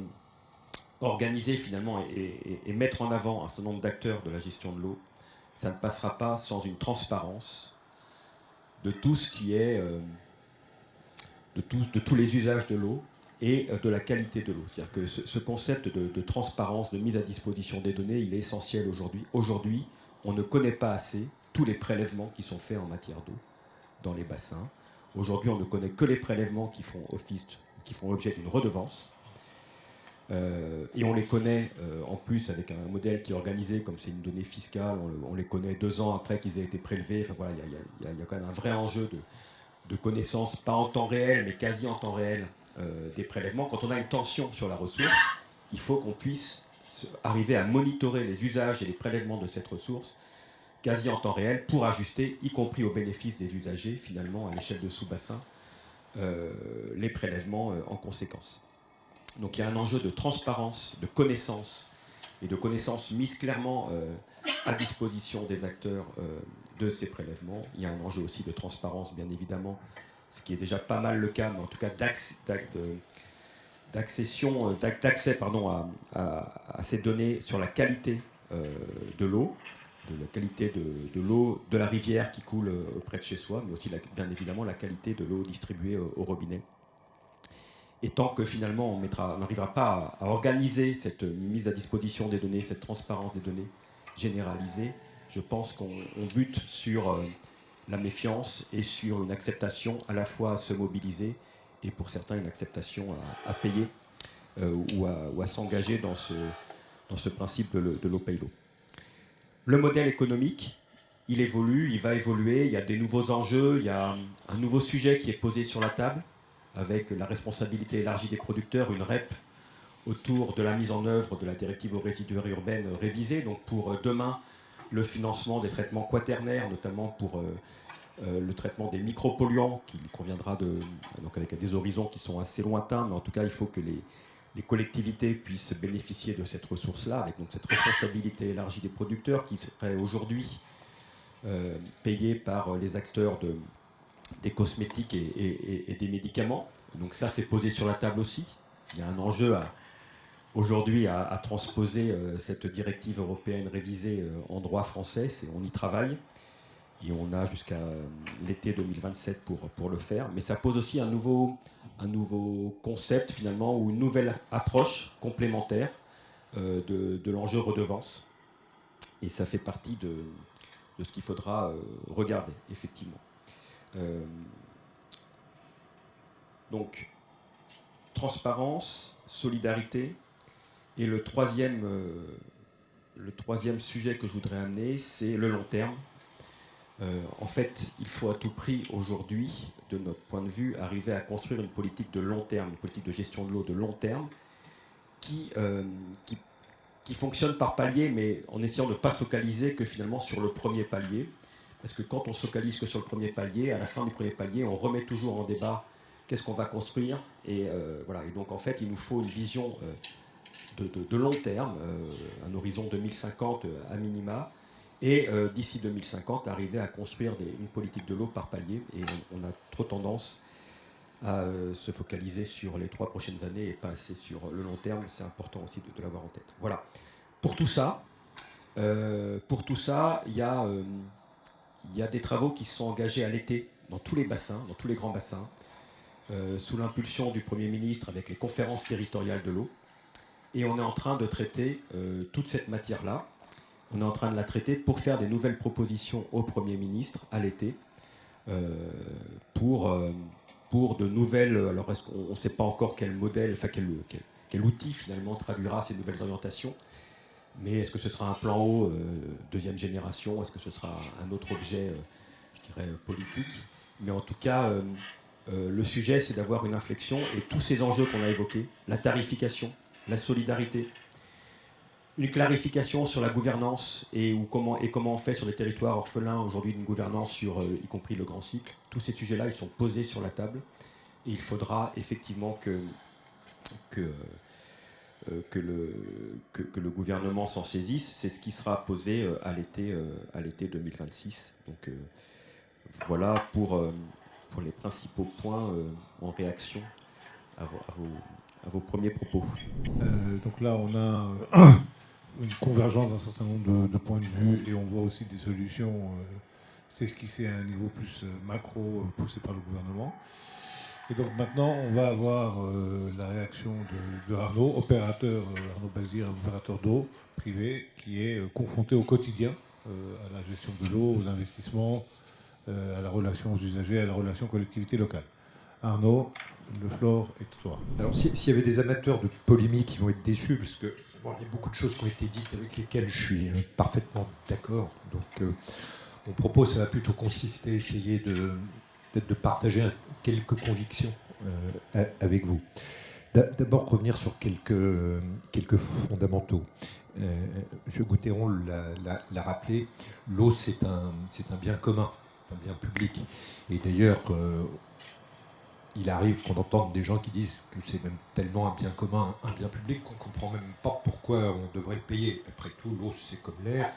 organiser finalement et mettre en avant un certain nombre d'acteurs de la gestion de l'eau, ça ne passera pas sans une transparence de tout ce qui est de tous les usages de l'eau et de la qualité de l'eau. C'est-à-dire que ce concept de transparence, de mise à disposition des données, il est essentiel aujourd'hui. Aujourd'hui, on ne connaît pas assez tous les prélèvements qui sont faits en matière d'eau dans les bassins. Aujourd'hui, on ne connaît que les prélèvements qui font l'objet d'une redevance. Et on les connaît en plus avec un modèle qui est organisé, comme c'est une donnée fiscale, on les connaît 2 ans après qu'ils aient été prélevés. Enfin voilà, il y a quand même un vrai enjeu de connaissance, pas en temps réel, mais quasi en temps réel, des prélèvements. Quand on a une tension sur la ressource, il faut qu'on puisse arriver à monitorer les usages et les prélèvements de cette ressource quasi en temps réel pour ajuster, y compris au bénéfice des usagers, finalement, à l'échelle de sous-bassin, les prélèvements en conséquence. Donc il y a un enjeu de transparence, de connaissance, et de connaissances mises clairement à disposition des acteurs de ces prélèvements. Il y a un enjeu aussi de transparence, bien évidemment, ce qui est déjà pas mal le cas, mais en tout cas d'accès à ces données sur la qualité de l'eau, de la qualité de l'eau de la rivière qui coule près de chez soi, mais aussi bien évidemment la qualité de l'eau distribuée au robinet. Et tant que finalement on n'arrivera pas à organiser cette mise à disposition des données, cette transparence des données généralisée, je pense qu'on bute sur la méfiance et sur une acceptation à la fois à se mobiliser et pour certains une acceptation à payer ou à s'engager dans ce principe de l'eau paye l'eau. Le modèle économique, il évolue, il va évoluer, il y a des nouveaux enjeux, il y a un nouveau sujet qui est posé sur la table, avec la responsabilité élargie des producteurs, une REP autour de la mise en œuvre de la directive aux résiduaires urbaines révisée, donc pour demain le financement des traitements quaternaires, notamment pour le traitement des micropolluants, qu'il conviendra donc avec des horizons qui sont assez lointains, mais en tout cas il faut que les collectivités puissent bénéficier de cette ressource-là, avec donc cette responsabilité élargie des producteurs qui serait aujourd'hui payée par les acteurs des cosmétiques et des médicaments. Donc ça, c'est posé sur la table aussi. Il y a un enjeu aujourd'hui à transposer cette directive européenne révisée en droit français. On y travaille et on a jusqu'à l'été 2027 pour le faire. Mais ça pose aussi un nouveau concept finalement, ou une nouvelle approche complémentaire de l'enjeu redevance. Et ça fait partie de ce qu'il faudra regarder, effectivement. Donc, transparence, solidarité. Et le troisième sujet que je voudrais amener, c'est le long terme. En fait, il faut à tout prix aujourd'hui, de notre point de vue, arriver à construire une politique de long terme, une politique de gestion de l'eau de long terme, qui fonctionne par palier, mais en essayant de ne pas se focaliser que finalement sur le premier palier. Parce que quand on se focalise que sur le premier palier, à la fin du premier palier, on remet toujours en débat qu'est-ce qu'on va construire. Et voilà. Et donc en fait, il nous faut une vision de long terme, un horizon 2050 à minima, et d'ici 2050, arriver à construire une politique de l'eau par palier. Et on a trop tendance à se focaliser sur les 3 prochaines années et pas assez sur le long terme. C'est important aussi de l'avoir en tête. Voilà. Pour tout ça, il y a il y a des travaux qui se sont engagés à l'été dans tous les bassins, dans tous les grands bassins, sous l'impulsion du Premier ministre avec les conférences territoriales de l'eau. Et on est en train de traiter toute cette matière-là. On est en train de la traiter pour faire des nouvelles propositions au Premier ministre à l'été pour de nouvelles... Alors, on ne sait pas encore quel modèle, enfin quel outil finalement traduira ces nouvelles orientations. Mais est-ce que ce sera un plan eau deuxième génération? Est-ce que ce sera un autre objet, je dirais, politique? Mais en tout cas, le sujet, c'est d'avoir une inflexion. Et tous ces enjeux qu'on a évoqués, la tarification, la solidarité, une clarification sur la gouvernance et comment on fait sur les territoires orphelins aujourd'hui d'une gouvernance sur, y compris le grand cycle. Tous ces sujets-là, ils sont posés sur la table. Et il faudra effectivement que le gouvernement s'en saisisse. C'est ce qui sera posé à l'été 2026. Donc voilà pour les principaux points en réaction à vos premiers propos. Donc là, on a une convergence d'un certain nombre de points de vue et on voit aussi des solutions s'esquisser à un niveau plus macro poussé par le gouvernement. Et donc maintenant, on va avoir la réaction de Arnaud, Arnaud Bazir, opérateur d'eau privé, qui est confronté au quotidien à la gestion de l'eau, aux investissements, à la relation aux usagers, à la relation collectivité locale. Arnaud, le floor est à toi. Alors s'il y avait des amateurs de polémique qui vont être déçus, parce que bon, il y a beaucoup de choses qui ont été dites avec lesquelles je suis parfaitement d'accord. Donc mon propos, ça va plutôt consister à essayer peut-être de partager quelques convictions avec vous. D'abord revenir sur quelques fondamentaux. M. Gauthieron l'a rappelé, l'eau c'est un bien commun, c'est un bien public. Et d'ailleurs, il arrive qu'on entende des gens qui disent que c'est même tellement un bien commun, un bien public, qu'on ne comprend même pas pourquoi on devrait le payer. Après tout, l'eau c'est comme l'air,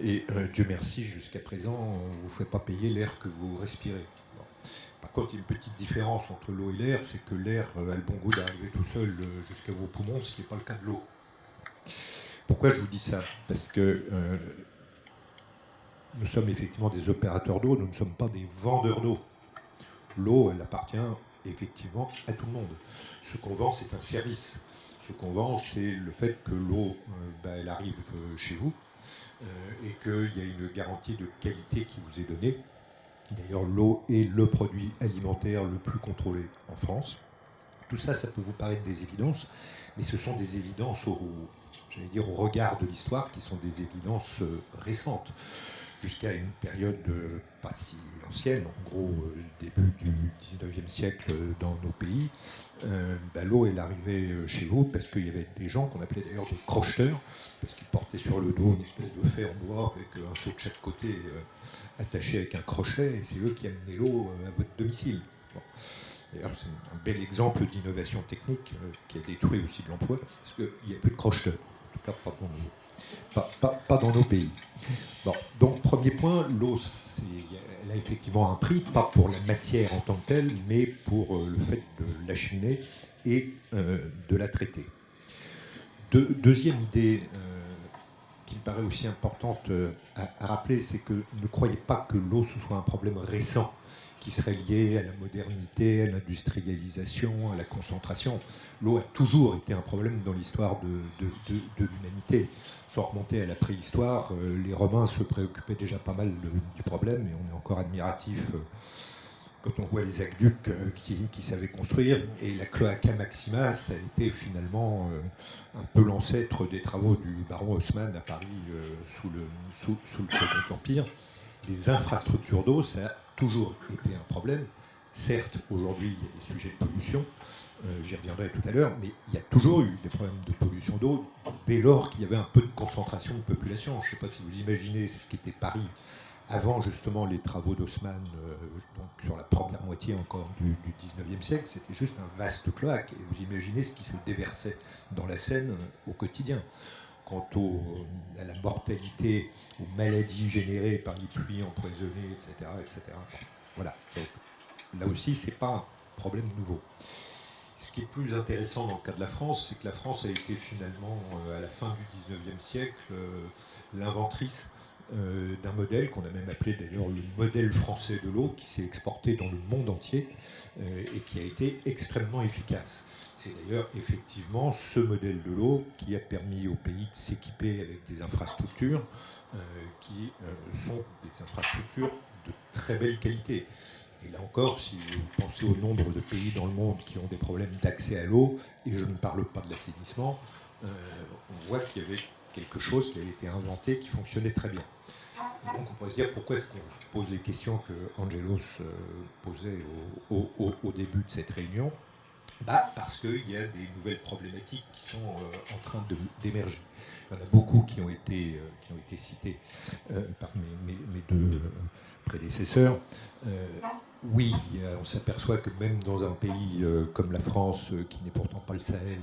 et Dieu merci, jusqu'à présent, on ne vous fait pas payer l'air que vous respirez. Bon. Par contre, il y a une petite différence entre l'eau et l'air, c'est que l'air a le bon goût d'arriver tout seul jusqu'à vos poumons, ce qui n'est pas le cas de l'eau. Pourquoi je vous dis ça? Parce que nous sommes effectivement des opérateurs d'eau, nous ne sommes pas des vendeurs d'eau. L'eau, elle appartient effectivement à tout le monde. Ce qu'on vend, c'est un service. Ce qu'on vend, c'est le fait que l'eau, elle arrive chez vous et qu'il y a une garantie de qualité qui vous est donnée. D'ailleurs, l'eau est le produit alimentaire le plus contrôlé en France. Tout ça, ça peut vous paraître des évidences, mais ce sont des évidences au regard de l'histoire, qui sont des évidences récentes. Jusqu'à une période pas si ancienne, en gros début du 19e siècle dans nos pays, l'eau elle arrivait chez vous parce qu'il y avait des gens qu'on appelait d'ailleurs des crocheteurs, parce qu'ils portaient sur le dos une espèce de fer en bois avec un seau de chaque côté attaché avec un crochet, et c'est eux qui amenaient l'eau à votre domicile. Bon. D'ailleurs, c'est un bel exemple d'innovation technique qui a détruit aussi de l'emploi, parce qu'il n'y a plus de crocheteurs, en tout cas pas dans nos pays. Bon, donc, premier point, l'eau, elle a effectivement un prix, pas pour la matière en tant que telle, mais pour le fait de l'acheminer et de la traiter. Deuxième idée qui me paraît aussi importante à rappeler, c'est que ne croyez pas que l'eau, ce soit un problème récent qui serait lié à la modernité, à l'industrialisation, à la concentration. L'eau a toujours été un problème dans l'histoire de l'humanité. Sans remonter à la préhistoire, les Romains se préoccupaient déjà pas mal du problème, et on est encore admiratif quand on voit les aqueducs qui savaient construire. Et la Cloaca Maxima, ça a été finalement un peu l'ancêtre des travaux du baron Haussmann à Paris sous le Second Empire. Les infrastructures d'eau, ça a toujours été un problème. Certes, aujourd'hui, il y a des sujets de pollution, j'y reviendrai tout à l'heure, mais il y a toujours eu des problèmes de pollution d'eau dès lors qu'il y avait un peu de concentration de population. Je ne sais pas si vous imaginez ce qu'était Paris avant justement les travaux d'Haussmann, donc sur la première moitié encore du 19e siècle. C'était juste un vaste cloaque, et vous imaginez ce qui se déversait dans la Seine au quotidien. Quant à la mortalité, aux maladies générées par les pluies empoisonnées, etc. etc. Voilà. Donc, là aussi, ce n'est pas un problème nouveau. Ce qui est plus intéressant dans le cas de la France, c'est que la France a été finalement, à la fin du 19e siècle, l'inventrice d'un modèle qu'on a même appelé d'ailleurs le modèle français de l'eau, qui s'est exporté dans le monde entier et qui a été extrêmement efficace. C'est d'ailleurs effectivement ce modèle de l'eau qui a permis au pays de s'équiper avec des infrastructures qui sont des infrastructures de très belle qualité. Et là encore, si vous pensez au nombre de pays dans le monde qui ont des problèmes d'accès à l'eau, et je ne parle pas de l'assainissement, on voit qu'il y avait quelque chose qui avait été inventé, qui fonctionnait très bien. Et donc on pourrait se dire pourquoi est-ce qu'on pose les questions que Angelos posait au début de cette réunion. Parce qu'il y a des nouvelles problématiques qui sont en train d'émerger. Il y en a beaucoup qui ont été cités par mes deux prédécesseurs. Oui, on s'aperçoit que même dans un pays comme la France, qui n'est pourtant pas le Sahel,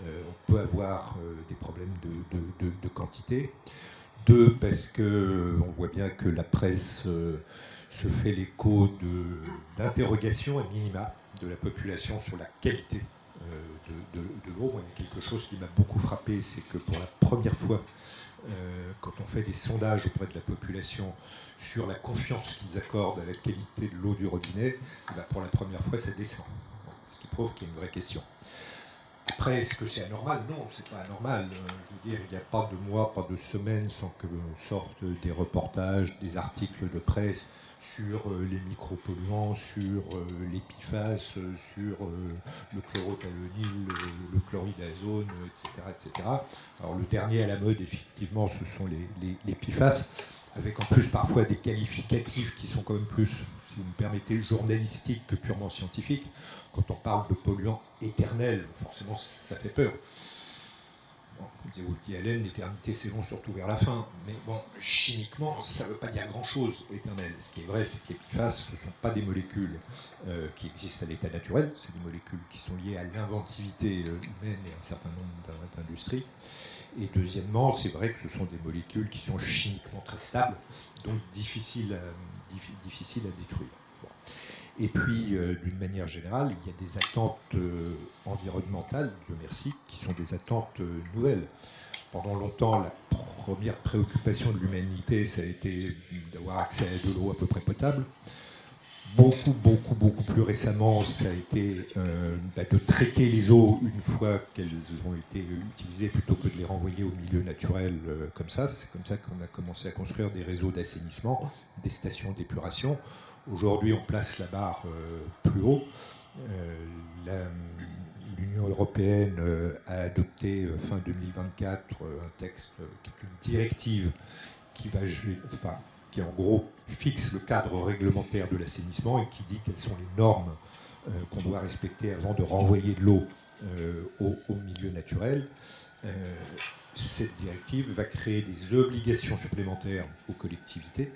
on peut avoir des problèmes de quantité. Deux, parce qu'on voit bien que la presse se fait l'écho d'interrogations à minima de la population sur la qualité de l'eau. Il y a quelque chose qui m'a beaucoup frappé, c'est que pour la première fois, quand on fait des sondages auprès de la population sur la confiance qu'ils accordent à la qualité de l'eau du robinet, pour la première fois, ça descend. Ce qui prouve qu'il y a une vraie question. Après, est-ce que c'est anormal? Non, c'est pas anormal. Je veux dire, il n'y a pas de mois, pas de semaines sans que sortent des reportages, des articles de presse sur les micropolluants, sur les PFAS, sur le chlorothalonil, le chloridazone, etc., etc. Alors le dernier à la mode, effectivement, ce sont les PFAS, avec en plus parfois des qualificatifs qui sont quand même plus, si vous me permettez, journalistiques que purement scientifiques. Quand on parle de polluants éternels, forcément ça fait peur. Bon, comme disait Woody Allen, l'éternité c'est long, surtout vers la fin. Mais bon, chimiquement, ça ne veut pas dire grand-chose, éternel. Ce qui est vrai, c'est que les PFAS, ce ne sont pas des molécules qui existent à l'état naturel, c'est des molécules qui sont liées à l'inventivité humaine et à un certain nombre d'industries. Et deuxièmement, c'est vrai que ce sont des molécules qui sont chimiquement très stables, donc difficiles à détruire. Bon. Et puis, d'une manière générale, il y a des attentes environnementales, Dieu merci, qui sont des attentes nouvelles. Pendant longtemps, la première préoccupation de l'humanité, ça a été d'avoir accès à de l'eau à peu près potable. Beaucoup plus récemment, ça a été de traiter les eaux une fois qu'elles ont été utilisées plutôt que de les renvoyer au milieu naturel comme ça. C'est comme ça qu'on a commencé à construire des réseaux d'assainissement, des stations d'épuration. Aujourd'hui, on place la barre plus haut. L'Union européenne a adopté fin 2024 un texte qui est une directive qui en gros fixe le cadre réglementaire de l'assainissement et qui dit quelles sont les normes qu'on doit respecter avant de renvoyer de l'eau au milieu naturel. Cette directive va créer des obligations supplémentaires aux collectivités,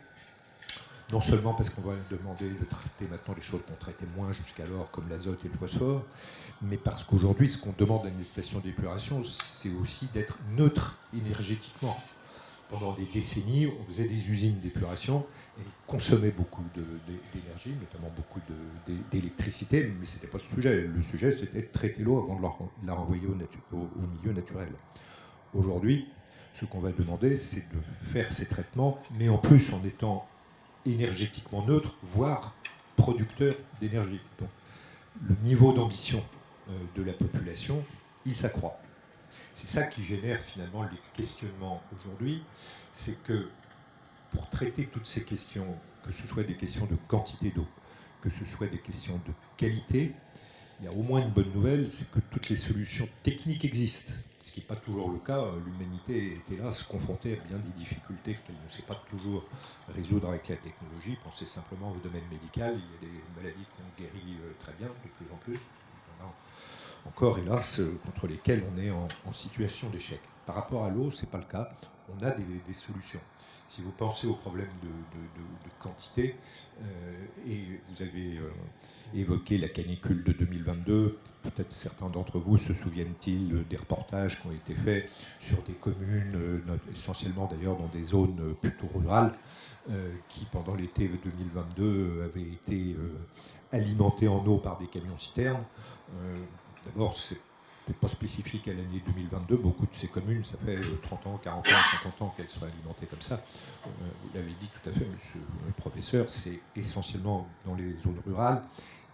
non seulement parce qu'on va demander de traiter maintenant les choses qu'on traitait moins jusqu'alors, comme l'azote et le phosphore, mais parce qu'aujourd'hui, ce qu'on demande à une station d'épuration, c'est aussi d'être neutre énergétiquement. Pendant des décennies, on faisait des usines d'épuration et elles consommaient beaucoup d'énergie, notamment beaucoup d'électricité, mais ce n'était pas le sujet. Le sujet, c'était de traiter l'eau avant de la renvoyer au milieu naturel. Aujourd'hui, ce qu'on va demander, c'est de faire ces traitements, mais en plus en étant énergétiquement neutre, voire producteur d'énergie. Donc, le niveau d'ambition de la population, il s'accroît. C'est ça qui génère finalement les questionnements aujourd'hui, c'est que pour traiter toutes ces questions, que ce soit des questions de quantité d'eau, que ce soit des questions de qualité, il y a au moins une bonne nouvelle, c'est que toutes les solutions techniques existent. Ce qui n'est pas toujours le cas. L'humanité est hélas confrontée à bien des difficultés qu'elle ne sait pas toujours résoudre avec la technologie. Pensez simplement au domaine médical, il y a des maladies qu'on guérit très bien, de plus en plus. Il y en a encore, hélas, contre lesquelles on est en situation d'échec. Par rapport à l'eau, ce n'est pas le cas. On a des solutions. Si vous pensez au problème de quantité, et vous avez évoqué la canicule de 2022, peut-être certains d'entre vous se souviennent-ils des reportages qui ont été faits sur des communes, essentiellement d'ailleurs dans des zones plutôt rurales, qui pendant l'été 2022 avaient été alimentées en eau par des camions-citernes. D'abord, c'est n'est pas spécifique à l'année 2022. Beaucoup de ces communes, ça fait 30 ans, 40 ans, 50 ans qu'elles sont alimentées comme ça. Vous l'avez dit tout à fait, monsieur le professeur, c'est essentiellement dans les zones rurales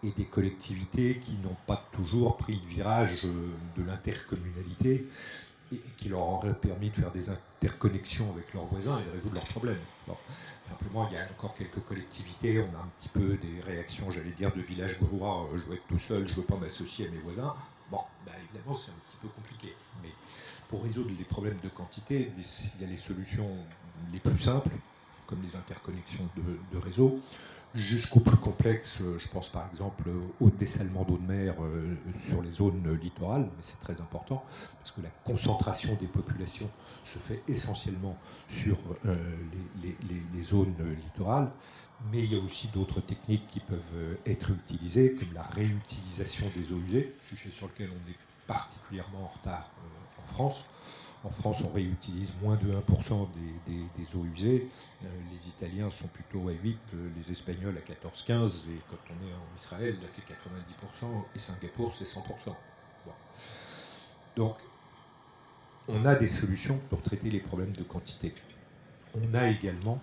et des collectivités qui n'ont pas toujours pris le virage de l'intercommunalité et qui leur aurait permis de faire des interconnexions avec leurs voisins et de résoudre leurs problèmes. Bon, simplement, il y a encore quelques collectivités, on a un petit peu des réactions, j'allais dire, de village gaulois, je veux être tout seul, je ne veux pas m'associer à mes voisins. Bon, évidemment, c'est un petit peu compliqué. Mais pour résoudre les problèmes de quantité, il y a les solutions les plus simples, comme les interconnexions de réseau, jusqu'au plus complexe. Je pense par exemple au dessalement d'eau de mer sur les zones littorales, mais c'est très important, parce que la concentration des populations se fait essentiellement sur les zones littorales. Mais il y a aussi d'autres techniques qui peuvent être utilisées, comme la réutilisation des eaux usées, sujet sur lequel on est particulièrement en retard en France. En France, on réutilise moins de 1% des eaux usées. Les Italiens sont plutôt à 8%, les Espagnols à 14-15%, et quand on est en Israël, là c'est 90%, et Singapour c'est 100%. Bon. Donc, on a des solutions pour traiter les problèmes de quantité. On a également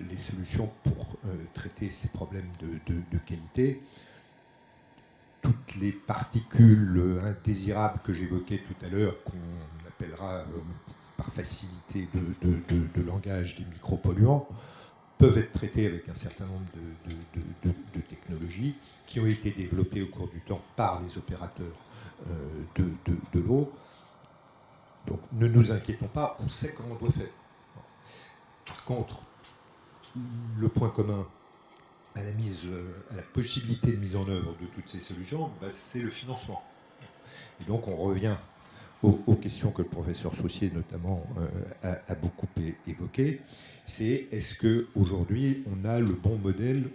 les solutions pour traiter ces problèmes de qualité. Toutes les particules indésirables que j'évoquais tout à l'heure, qu'on appellera par facilité de langage des micropolluants, peuvent être traitées avec un certain nombre de technologies qui ont été développées au cours du temps par les opérateurs de l'eau. Donc ne nous inquiétons pas, on sait comment on doit faire. Par contre, le point commun à la possibilité de mise en œuvre de toutes ces solutions, c'est le financement. Et donc on revient aux questions que le professeur Saussier notamment a beaucoup évoquées. C'est est-ce qu'aujourd'hui on a le bon modèle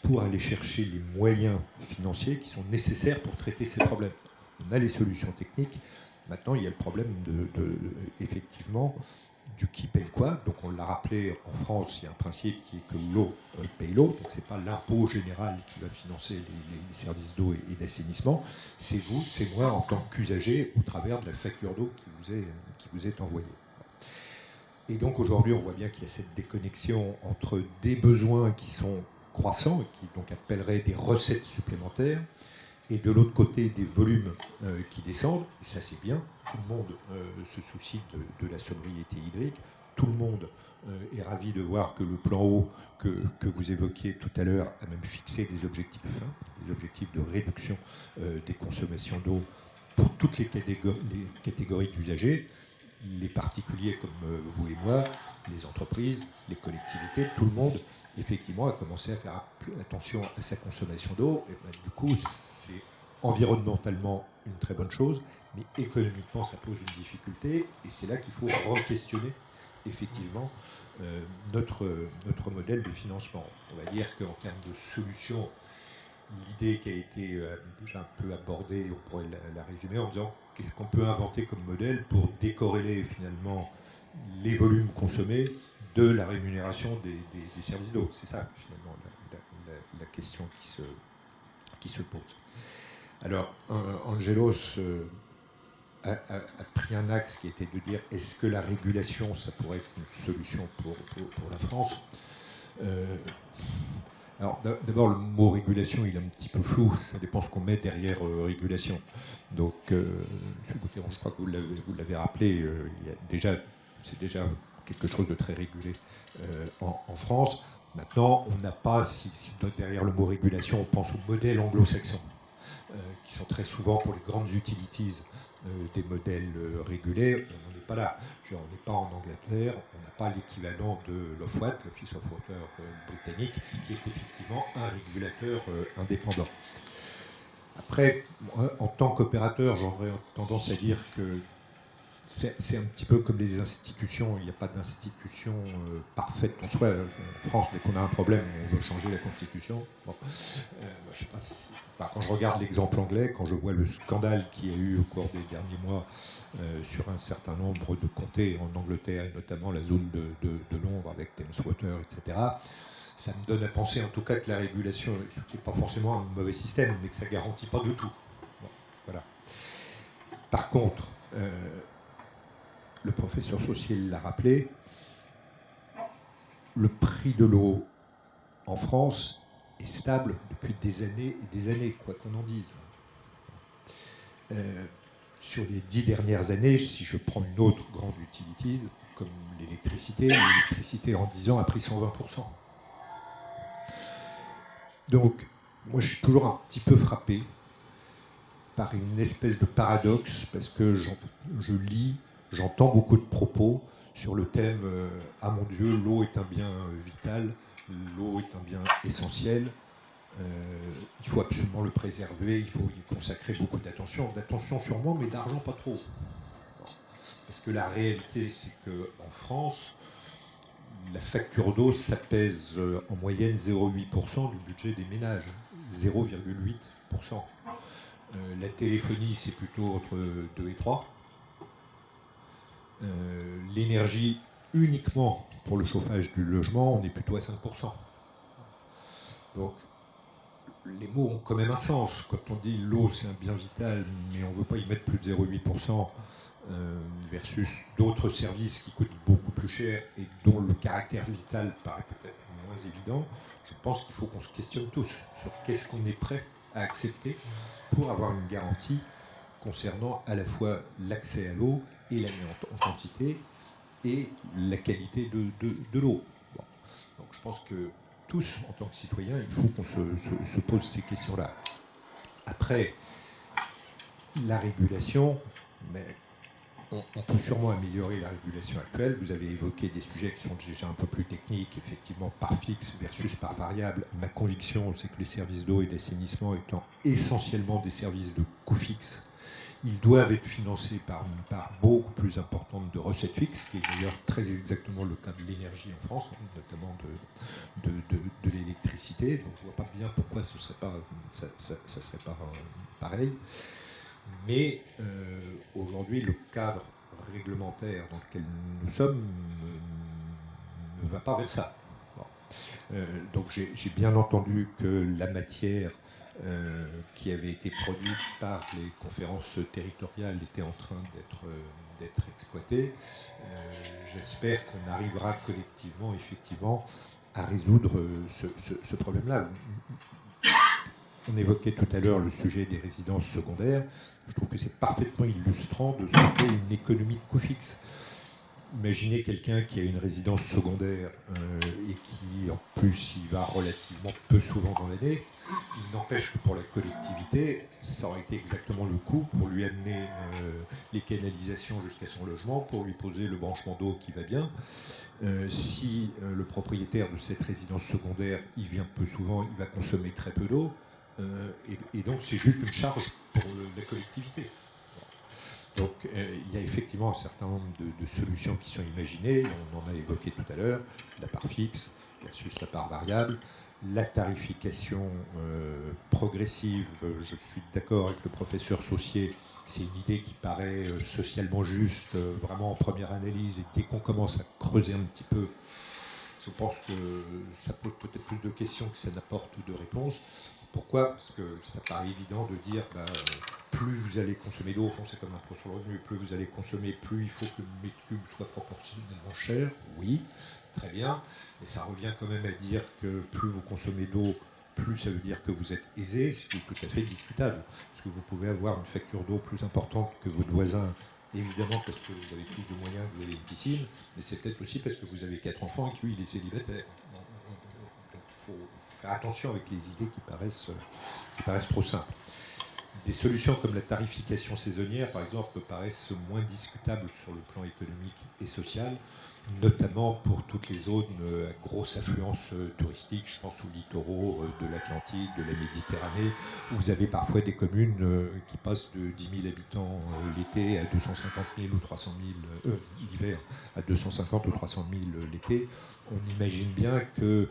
pour aller chercher les moyens financiers qui sont nécessaires pour traiter ces problèmes. On a les solutions techniques. Maintenant, il y a le problème effectivement, du qui paye quoi. Donc on l'a rappelé, en France, il y a un principe qui est que l'eau paye l'eau. Donc ce n'est pas l'impôt général qui va financer les services d'eau et d'assainissement. C'est vous, c'est moi, en tant qu'usager, au travers de la facture d'eau qui vous est envoyée. Et donc aujourd'hui, on voit bien qu'il y a cette déconnexion entre des besoins qui sont croissants et qui donc appelleraient des recettes supplémentaires, et de l'autre côté des volumes qui descendent, et ça c'est bien, tout le monde se soucie de la sobriété hydrique, tout le monde est ravi de voir que le plan eau que vous évoquiez tout à l'heure a même fixé des objectifs de réduction des consommations d'eau pour toutes les catégories d'usagers, les particuliers comme vous et moi, les entreprises, les collectivités, tout le monde effectivement a commencé à faire attention à sa consommation d'eau, et du coup c'est environnementalement une très bonne chose, mais économiquement ça pose une difficulté, et c'est là qu'il faut re-questionner effectivement notre modèle de financement. On va dire qu'en termes de solutions, l'idée qui a été déjà un peu abordée, on pourrait la résumer en disant qu'est-ce qu'on peut inventer comme modèle pour décorréler finalement les volumes consommés de la rémunération des services d'eau. C'est ça finalement la question qui se pose. Alors, Angelos a pris un axe qui était de dire est-ce que la régulation, ça pourrait être une solution pour la France. Alors, d'abord, le mot régulation, il est un petit peu flou. Ça dépend ce qu'on met derrière régulation. Donc, M. Gauthieron, je crois que vous l'avez rappelé, c'est déjà quelque chose de très régulé en France. Maintenant, on n'a pas, si derrière le mot régulation, on pense au modèle anglo-saxon, qui sont très souvent pour les grandes utilities des modèles régulés. On n'en est pas là. On n'est pas en Angleterre, on n'a pas l'équivalent de l'Ofwat, l'Office of Water britannique, qui est effectivement un régulateur indépendant. Après, en tant qu'opérateur, j'aurais tendance à dire que c'est un petit peu comme les institutions. Il n'y a pas d'institution parfaite en soi. En France, dès qu'on a un problème, on veut changer la Constitution. Bon. Je sais pas si... quand je regarde l'exemple anglais, quand je vois le scandale qu'il y a eu au cours des derniers mois sur un certain nombre de comtés en Angleterre, et notamment la zone de Londres avec Thames Water, etc., ça me donne à penser en tout cas que la régulation n'est pas forcément un mauvais système, mais que ça ne garantit pas de tout. Bon, voilà. Par contre, le professeur Saucier l'a rappelé, le prix de l'eau en France est stable depuis des années et des années, quoi qu'on en dise. Sur les 10 dernières années, si je prends une autre grande utilité, comme l'électricité en 10 ans a pris 120%. Donc, moi je suis toujours un petit peu frappé par une espèce de paradoxe, parce que je lis, j'entends beaucoup de propos sur le thème « Ah mon Dieu, l'eau est un bien vital, l'eau est un bien essentiel, il faut absolument le préserver, il faut y consacrer beaucoup d'attention sûrement, mais d'argent pas trop. » Parce que la réalité, c'est qu'en France, la facture d'eau, ça pèse en moyenne 0,8% du budget des ménages. 0,8%. La téléphonie, c'est plutôt entre 2 et 3. L'énergie, uniquement pour le chauffage du logement, on est plutôt à 5%. Donc, les mots ont quand même un sens. Quand on dit l'eau, c'est un bien vital, mais on ne veut pas y mettre plus de 0,8%, versus d'autres services qui coûtent beaucoup plus cher et dont le caractère vital paraît peut-être moins évident, je pense qu'il faut qu'on se questionne tous sur qu'est-ce qu'on est prêt à accepter pour avoir une garantie concernant à la fois l'accès à l'eau et la en quantité et la qualité de l'eau. Bon. Donc je pense que tous, en tant que citoyens, il faut qu'on se pose ces questions-là. Après, la régulation, mais on peut sûrement améliorer la régulation actuelle. Vous avez évoqué des sujets qui sont déjà un peu plus techniques, effectivement par fixe versus par variable. Ma conviction, c'est que les services d'eau et d'assainissement étant essentiellement des services de coût fixe, ils doivent être financés par une part beaucoup plus importante de recettes fixes, qui est d'ailleurs très exactement le cas de l'énergie en France, notamment de l'électricité. Donc je ne vois pas bien pourquoi ça serait pas pareil. Mais aujourd'hui, le cadre réglementaire dans lequel nous sommes ne va pas vers ça. Bon. Donc j'ai bien entendu que la matière qui avait été produite par les conférences territoriales était en train d'être exploitée. J'espère qu'on arrivera collectivement, effectivement, à résoudre ce problème-là. On évoquait tout à l'heure le sujet des résidences secondaires. Je trouve que c'est parfaitement illustrant de ce qu'est une économie de coût fixe. Imaginez quelqu'un qui a une résidence secondaire et qui, en plus, y va relativement peu souvent dans l'année. Il n'empêche que pour la collectivité, ça aurait été exactement le coût pour lui amener les canalisations jusqu'à son logement, pour lui poser le branchement d'eau qui va bien. Si le propriétaire de cette résidence secondaire, il vient peu souvent, il va consommer très peu d'eau. Et donc c'est juste une charge pour la collectivité. Donc il y a effectivement un certain nombre de solutions qui sont imaginées, on en a évoqué tout à l'heure, la part fixe versus la part variable, la tarification progressive, je suis d'accord avec le professeur Saucier, c'est une idée qui paraît socialement juste, vraiment en première analyse, et dès qu'on commence à creuser un petit peu, je pense que ça pose peut-être plus de questions que ça n'apporte de réponses. Pourquoi ? Parce que ça paraît évident de dire plus vous allez consommer d'eau, au fond c'est comme l'impôt sur le revenu, plus vous allez consommer, plus il faut que le mètre cube soit proportionnellement cher. Oui, très bien, mais ça revient quand même à dire que plus vous consommez d'eau, plus ça veut dire que vous êtes aisé, ce qui est tout à fait discutable. Parce que vous pouvez avoir une facture d'eau plus importante que votre voisin, évidemment parce que vous avez plus de moyens, que vous avez une piscine, mais c'est peut-être aussi parce que vous avez 4 enfants et que lui il est célibataire. Donc il faut faire attention avec les idées qui paraissent trop simples. Des solutions comme la tarification saisonnière, par exemple, me paraissent moins discutables sur le plan économique et social, notamment pour toutes les zones à grosse affluence touristique, je pense aux littoraux de l'Atlantique, de la Méditerranée, où vous avez parfois des communes qui passent de 10 000 habitants l'été à 250 000 ou 300 000 l'hiver, à 250 ou 300 000 l'été. On imagine bien que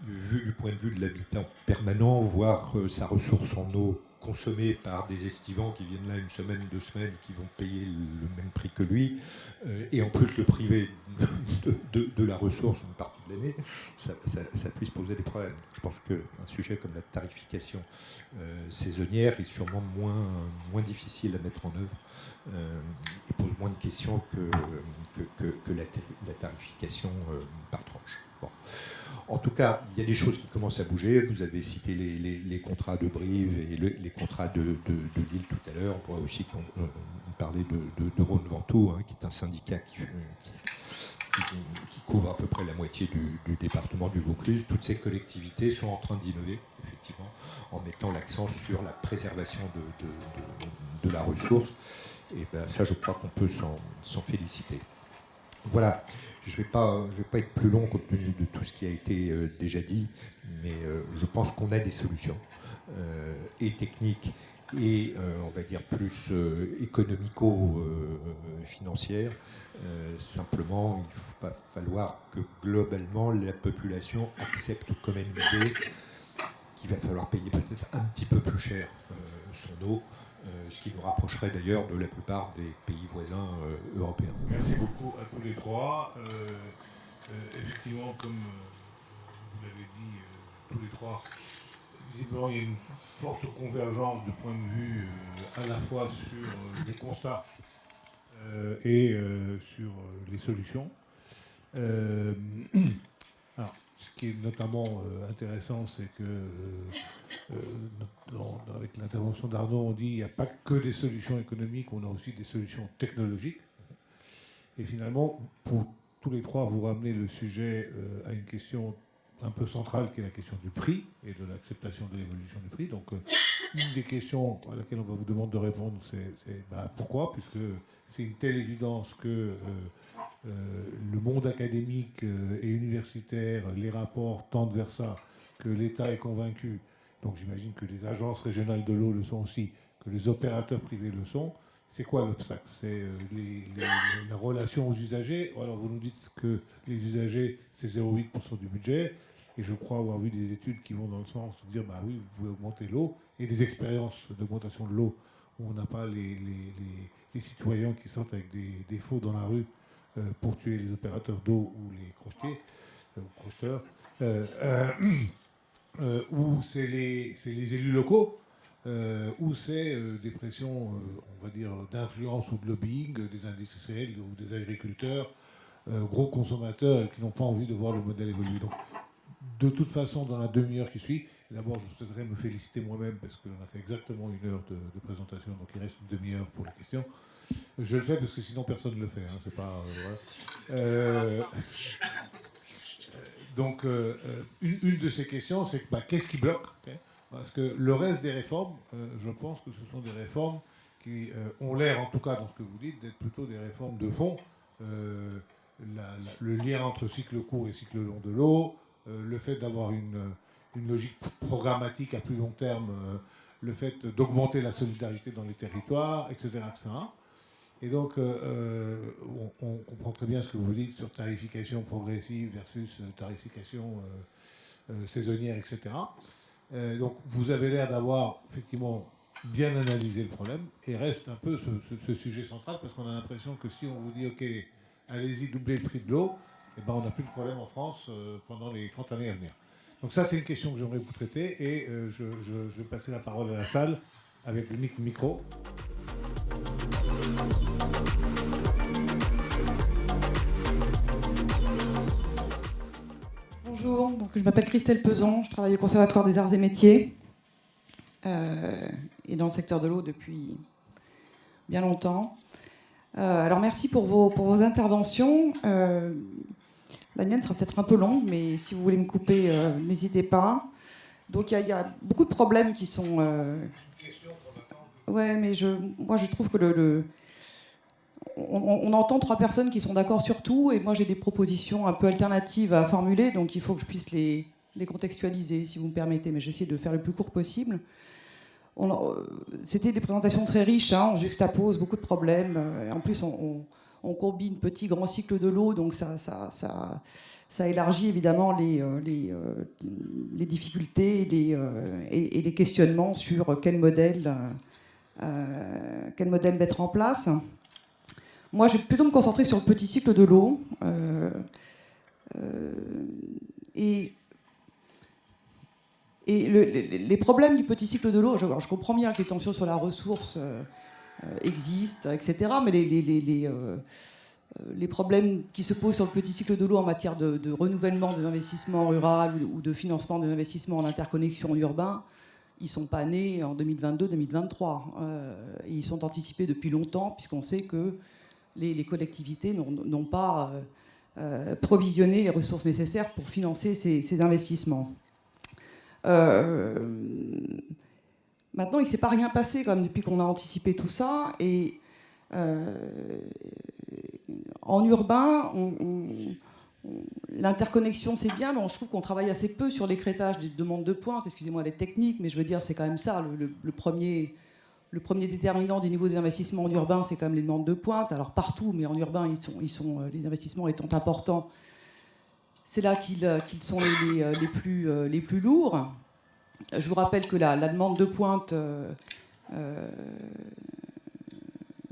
vu du point de vue de l'habitant permanent, voir sa ressource en eau consommée par des estivants qui viennent là une semaine, 2 semaines, qui vont payer le même prix que lui, et en plus le priver de la ressource une partie de l'année, ça puisse poser des problèmes. Je pense qu'un sujet comme la tarification saisonnière est sûrement moins difficile à mettre en œuvre et pose moins de questions que la tarification par tranche. Bon. En tout cas, il y a des choses qui commencent à bouger. Vous avez cité les contrats de Brive et les contrats de Lille tout à l'heure. On pourrait aussi parler de Rhône-Ventoux, qui est un syndicat qui couvre à peu près la moitié du département du Vaucluse. Toutes ces collectivités sont en train d'innover, effectivement, en mettant l'accent sur la préservation de la ressource. Et ben, ça, je crois qu'on peut s'en féliciter. Voilà. Je ne vais pas être plus long compte tenu de tout ce qui a été déjà dit, mais je pense qu'on a des solutions, et techniques, et on va dire plus économico-financières. Simplement, il va falloir que globalement la population accepte quand même l'idée qu'il va falloir payer peut-être un petit peu plus cher son eau. Ce qui nous rapprocherait d'ailleurs de la plupart des pays voisins européens. Merci beaucoup à tous les trois. Effectivement, comme vous l'avez dit, tous les trois, visiblement il y a une forte convergence de point de vue à la fois sur les constats et sur les solutions. Alors, ce qui est notamment intéressant, c'est que avec l'intervention d'Arnaud, on dit qu'il n'y a pas que des solutions économiques, on a aussi des solutions technologiques. Et finalement, pour tous les trois, vous ramenez le sujet à une question un peu centrale, qui est la question du prix et de l'acceptation de l'évolution du prix. Donc, une des questions à laquelle on va vous demander de répondre, c'est pourquoi, puisque c'est une telle évidence que le monde académique et universitaire, les rapports tendent vers ça, que l'État est convaincu. Donc j'imagine que les agences régionales de l'eau le sont aussi, que les opérateurs privés le sont. C'est quoi l'obstacle? C'est la relation aux usagers. Alors vous nous dites que les usagers, c'est 0,8% du budget. Et je crois avoir vu des études qui vont dans le sens de dire, bah oui, vous pouvez augmenter l'eau. Et des expériences d'augmentation de l'eau où on n'a pas les citoyens qui sortent avec des faux dans la rue pour tuer les opérateurs d'eau ou les crocheteurs. Où c'est les élus locaux, où c'est des pressions, on va dire, d'influence ou de lobbying des industriels ou des agriculteurs, gros consommateurs qui n'ont pas envie de voir le modèle évoluer. Donc, de toute façon, dans la demi-heure qui suit, d'abord, je souhaiterais me féliciter moi-même parce qu'on a fait exactement 1 heure de présentation, donc il reste une demi-heure pour les questions. Je le fais parce que sinon personne ne le fait. C'est pas. Donc, une de ces questions, c'est qu'est-ce qui bloque, parce que le reste des réformes, je pense que ce sont des réformes qui ont l'air, en tout cas dans ce que vous dites, d'être plutôt des réformes de fond. Le lien entre cycle court et cycle long de l'eau, le fait d'avoir une logique programmatique à plus long terme, le fait d'augmenter la solidarité dans les territoires, etc. etc. Et donc, on comprend très bien ce que vous dites sur tarification progressive versus tarification saisonnière, etc. Donc, vous avez l'air d'avoir effectivement bien analysé le problème. Et reste un peu ce sujet central, parce qu'on a l'impression que si on vous dit, OK, allez-y, doublez le prix de l'eau, eh ben, on n'a plus de problème en France pendant les 30 années à venir. Donc ça, c'est une question que j'aimerais vous traiter. Et je vais passer la parole à la salle avec l'unique micro. Bonjour, donc je m'appelle Christelle Peson, je travaille au Conservatoire des Arts et Métiers et dans le secteur de l'eau depuis bien longtemps. Alors merci pour vos interventions. La mienne sera peut-être un peu longue, mais si vous voulez me couper, n'hésitez pas. Donc il y a beaucoup de problèmes qui sont... Ouais, mais moi je trouve que on entend 3 personnes qui sont d'accord sur tout, et moi j'ai des propositions un peu alternatives à formuler, donc il faut que je puisse les contextualiser, si vous me permettez, mais j'essaie de faire le plus court possible. C'était des présentations très riches, on juxtapose beaucoup de problèmes, en plus on on combine petit grand cycle de l'eau, donc ça élargit évidemment les difficultés et les questionnements sur quel modèle mettre en place. Moi, je vais plutôt me concentrer sur le petit cycle de l'eau. Et les problèmes du petit cycle de l'eau, je comprends bien que les tensions sur la ressource existent, etc. Mais les problèmes qui se posent sur le petit cycle de l'eau en matière de renouvellement des investissements ruraux ou de financement des investissements en interconnexion urbain, ils ne sont pas nés en 2022-2023. Ils sont anticipés depuis longtemps, puisqu'on sait que les collectivités n'ont pas provisionné les ressources nécessaires pour financer ces investissements. Maintenant, il ne s'est pas rien passé quand même depuis qu'on a anticipé tout ça. Et en urbain, l'interconnexion, c'est bien, mais je trouve qu'on travaille assez peu sur l'écrêtage des demandes de pointe. Excusez-moi les techniques, mais je veux dire, c'est quand même ça. Le premier déterminant des niveaux d'investissement en urbain, c'est quand même les demandes de pointe. Alors partout, mais en urbain, les investissements étant importants, c'est là qu'ils sont les plus lourds. Je vous rappelle que la demande de pointe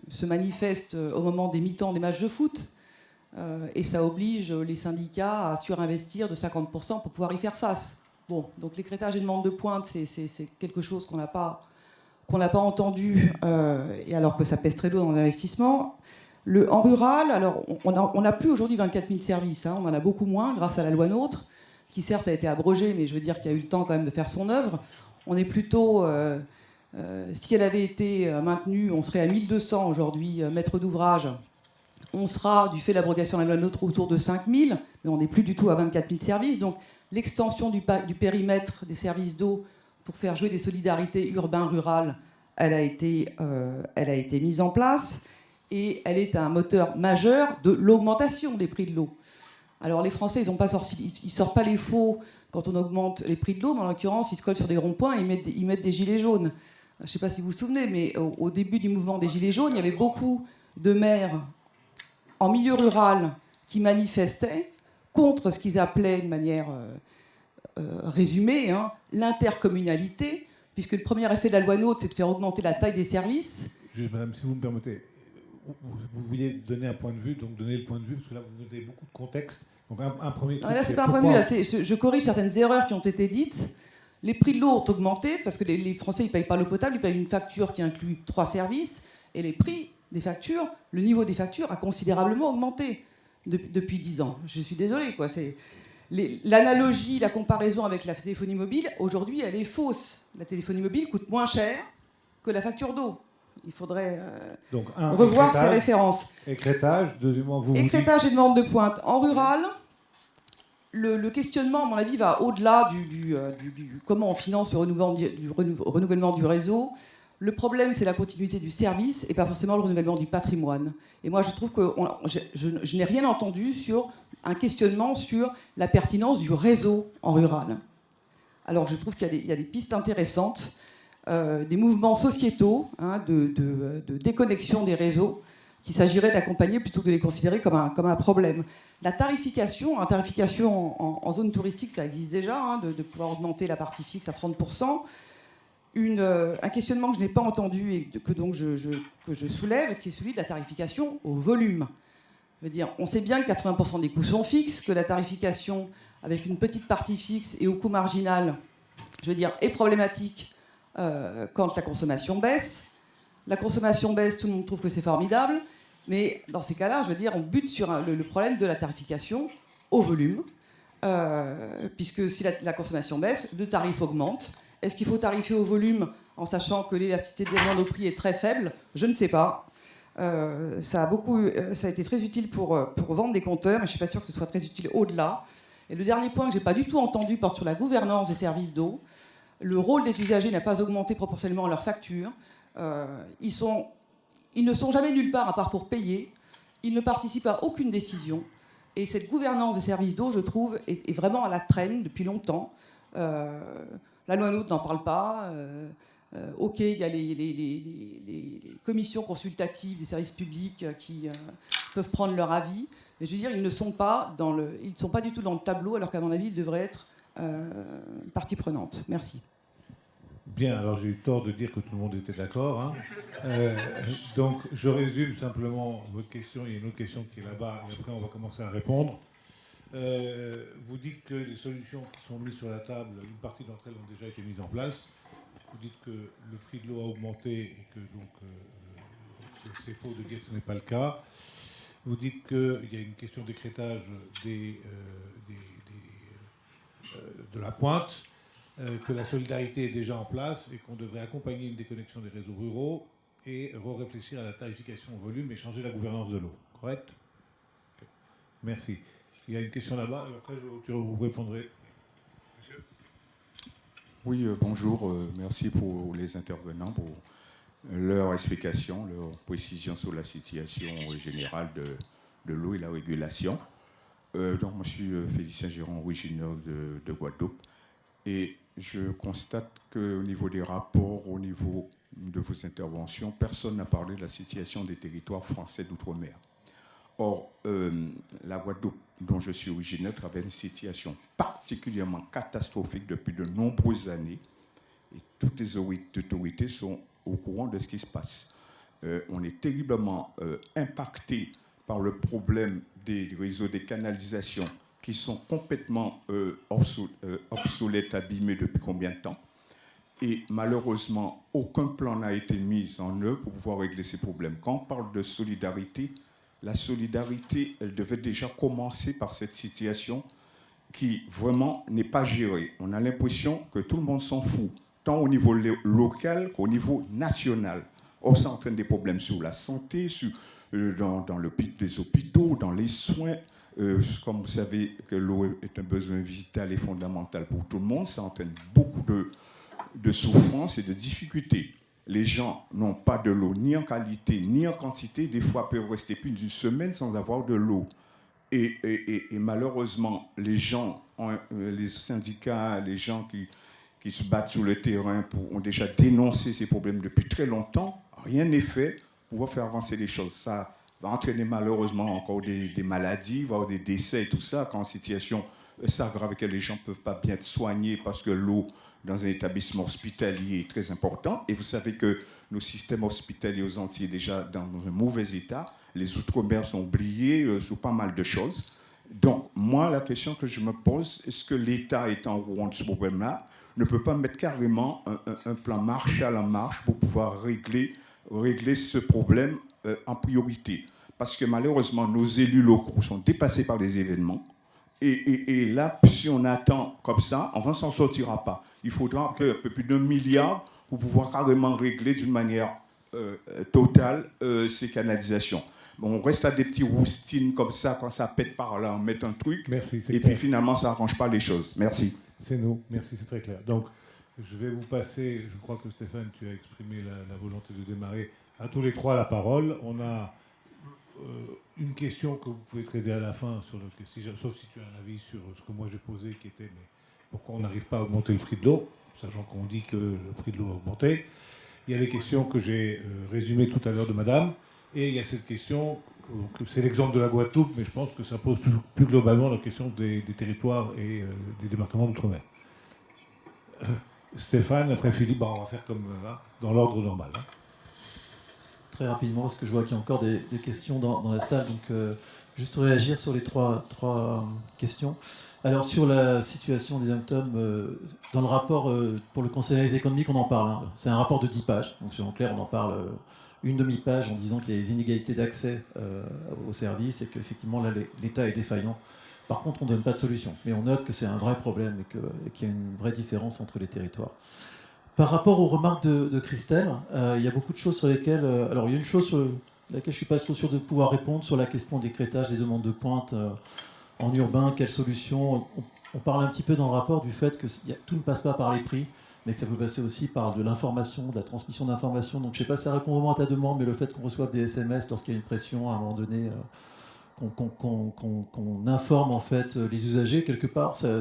se manifeste au moment des mi-temps des matchs de foot. Et ça oblige les syndicats à surinvestir de 50% pour pouvoir y faire face. Bon, donc l'écrêtage des demandes de pointe, c'est quelque chose qu'on n'a pas entendu, et alors que ça pèse très lourd dans l'investissement. En rural, alors on n'a plus aujourd'hui 24 000 services, on en a beaucoup moins grâce à la loi NOTRe, qui certes a été abrogée, mais je veux dire qu'il y a eu le temps quand même de faire son œuvre. On est plutôt, si elle avait été maintenue, on serait à 1200 aujourd'hui maîtres d'ouvrage. On sera, du fait de l'abrogation de la loi NOTRe, autour de 5 000, mais on n'est plus du tout à 24 000 services. Donc l'extension du périmètre des services d'eau pour faire jouer des solidarités urbain-rural, elle a été mise en place, et elle est un moteur majeur de l'augmentation des prix de l'eau. Alors les Français, ils sortent pas les faux quand on augmente les prix de l'eau, mais en l'occurrence, ils se collent sur des ronds-points et ils mettent des gilets jaunes. Je ne sais pas si vous vous souvenez, mais au début du mouvement des gilets jaunes, il y avait beaucoup de maires en milieu rural qui manifestaient contre ce qu'ils appelaient de manière résumée l'intercommunalité, puisque le premier effet de la loi NOTRe, c'est de faire augmenter la taille des services. Juste, madame, si vous me permettez, vous vouliez donner un point de vue, donc donner le point de vue, parce que là, vous donnez beaucoup de contexte. Donc un premier truc, là, c'est pas un point de vue, là, je corrige certaines erreurs qui ont été dites. Les prix de l'eau ont augmenté, parce que les Français, ils ne payent pas l'eau potable, ils payent une facture qui inclut 3 services, et les prix des factures, le niveau des factures a considérablement augmenté depuis 10 ans. Je suis désolée, quoi. L'analogie, la comparaison avec la téléphonie mobile, aujourd'hui, elle est fausse. La téléphonie mobile coûte moins cher que la facture d'eau. Il faudrait revoir ces références. Écrêtage, deuxièmement, écrêtage et demande de pointe. En rural, le questionnement, à mon avis, va au-delà du comment on finance le renouvellement du réseau. Le problème, c'est la continuité du service et pas forcément le renouvellement du patrimoine. Et moi, je trouve que je n'ai rien entendu sur un questionnement sur la pertinence du réseau en rural. Alors, je trouve qu'il y a des pistes intéressantes, des mouvements sociétaux de déconnexion des réseaux qu'il s'agirait d'accompagner plutôt que de les considérer comme un problème. La tarification, en zone touristique, ça existe déjà, de pouvoir augmenter la partie fixe à 30%. Un questionnement que je n'ai pas entendu et que donc je soulève, qui est celui de la tarification au volume. Je veux dire, on sait bien que 80% des coûts sont fixes, que la tarification avec une petite partie fixe et au coût marginal, je veux dire, est problématique quand la consommation baisse. La consommation baisse, tout le monde trouve que c'est formidable, mais dans ces cas-là, je veux dire, on bute sur le problème de la tarification au volume, puisque si la consommation baisse, le tarif augmente. Est-ce qu'il faut tarifer au volume en sachant que l'élasticité de demande au prix est très faible? Je ne sais pas. Ça a été très utile pour vendre des compteurs, mais je ne suis pas sûre que ce soit très utile au-delà. Et le dernier point que je n'ai pas du tout entendu porte sur la gouvernance des services d'eau. Le rôle des usagers n'a pas augmenté proportionnellement à leurs factures. Ils ne sont jamais nulle part à part pour payer. Ils ne participent à aucune décision. Et cette gouvernance des services d'eau, je trouve, est vraiment à la traîne depuis longtemps. La loi NOTRe n'en parle pas. OK, il y a les commissions consultatives des services publics qui peuvent prendre leur avis, mais je veux dire, ils ne sont pas du tout dans le tableau, alors qu'à mon avis, ils devraient être partie prenante. Merci. Bien, alors j'ai eu tort de dire que tout le monde était d'accord. Hein. Donc je résume simplement votre question. Il y a une autre question qui est là-bas, et après on va commencer à répondre. Vous dites que les solutions qui sont mises sur la table, une partie d'entre elles ont déjà été mises en place. Vous dites que le prix de l'eau a augmenté et que donc c'est faux de dire que ce n'est pas le cas. Vous dites qu'il y a une question d'écrêtage de la pointe, que la solidarité est déjà en place et qu'on devrait accompagner une déconnexion des réseaux ruraux et réfléchir à la tarification au volume et changer la gouvernance de l'eau. Correct ? Okay. Merci. Il y a une question là-bas, et après vous répondrez. Monsieur ? Oui, bonjour. Merci pour les intervenants, pour leur explication, leur précision sur la situation générale de l'eau et la régulation. Donc, moi, je suis Félicien Giron, originaire de Guadeloupe. Et je constate qu'au niveau des rapports, au niveau de vos interventions, personne n'a parlé de la situation des territoires français d'outre-mer. Or, la Guadeloupe, dont je suis originaire, traverse une situation particulièrement catastrophique depuis de nombreuses années. Et toutes les autorités sont au courant de ce qui se passe. On est terriblement impacté par le problème des réseaux des canalisations qui sont complètement obsolètes, abîmés depuis combien de temps. Et malheureusement, aucun plan n'a été mis en œuvre pour pouvoir régler ces problèmes. Quand on parle de solidarité, la solidarité, elle devait déjà commencer par cette situation qui vraiment n'est pas gérée. On a l'impression que tout le monde s'en fout, tant au niveau local qu'au niveau national. Or, ça entraîne des problèmes sur la santé, dans les hôpitaux, dans les soins. Comme vous savez que l'eau est un besoin vital et fondamental pour tout le monde, ça entraîne beaucoup de souffrance et de difficultés. Les gens n'ont pas de l'eau ni en qualité ni en quantité. Des fois, peuvent rester plus d'une semaine sans avoir de l'eau. Et malheureusement, les gens, les syndicats, les gens qui se battent sur le terrain ont déjà dénoncé ces problèmes depuis très longtemps. Rien n'est fait pour pouvoir faire avancer les choses. Ça va entraîner malheureusement encore des maladies, voire des décès et tout ça, quand la situation s'aggrave et que les gens ne peuvent pas bien être soignés parce que l'eau dans un établissement hospitalier est très important. Et vous savez que nos systèmes hospitaliers aux Antilles sont déjà dans un mauvais état. Les Outre-mer sont oubliés sur pas mal de choses. Donc, moi, la question que je me pose, est-ce que l'État, étant au courant de ce problème-là, ne peut pas mettre carrément un plan Marshall en marche pour pouvoir régler ce problème en priorité? Parce que malheureusement, nos élus locaux sont dépassés par les événements. Et là, si on attend comme ça, on ne s'en sortira pas. Il faudra un peu plus d'1 milliard pour pouvoir carrément régler d'une manière totale ces canalisations. Bon, on reste à des petits roustines comme ça, quand ça pète par là, on met un truc. Merci, et puis finalement, ça n'arrange pas les choses. Merci. C'est nous. Merci, c'est très clair. Donc, je vais vous passer, je crois que Stéphane, tu as exprimé la volonté de démarrer, à tous les trois la parole. On a une question que vous pouvez traiter à la fin, sauf si tu as un avis sur ce que moi j'ai posé, qui était mais pourquoi on n'arrive pas à augmenter le prix de l'eau, sachant qu'on dit que le prix de l'eau a augmenté. Il y a les questions que j'ai résumées tout à l'heure de Madame, et il y a cette question, c'est l'exemple de la Guadeloupe, mais je pense que ça pose plus globalement la question des territoires et des départements d'outre-mer. Stéphane, après Philippe, on va faire comme dans l'ordre normal. Hein. Très rapidement, parce que je vois qu'il y a encore des questions dans la salle, donc juste réagir sur les trois questions. Alors, sur la situation des dom-toms, dans le rapport pour le Conseil d'analyse économique, on en parle. Hein. C'est un rapport de 10 pages, donc en clair, on en parle une demi-page en disant qu'il y a des inégalités d'accès aux services et qu'effectivement, là, l'État est défaillant. Par contre, on ne donne pas de solution, mais on note que c'est un vrai problème et qu'il y a une vraie différence entre les territoires. Par rapport aux remarques de Christelle, il y a beaucoup de choses sur lesquelles... alors, il y a une chose sur laquelle je ne suis pas trop sûr de pouvoir répondre, sur la question d'écrêtage des demandes de pointe en urbain, quelles solutions. On parle un petit peu dans le rapport du fait que tout ne passe pas par les prix, mais que ça peut passer aussi par de l'information, de la transmission d'informations. Donc, je ne sais pas si ça répond vraiment à ta demande, mais le fait qu'on reçoive des SMS lorsqu'il y a une pression, à un moment donné, qu'on informe en fait les usagers, quelque part, ça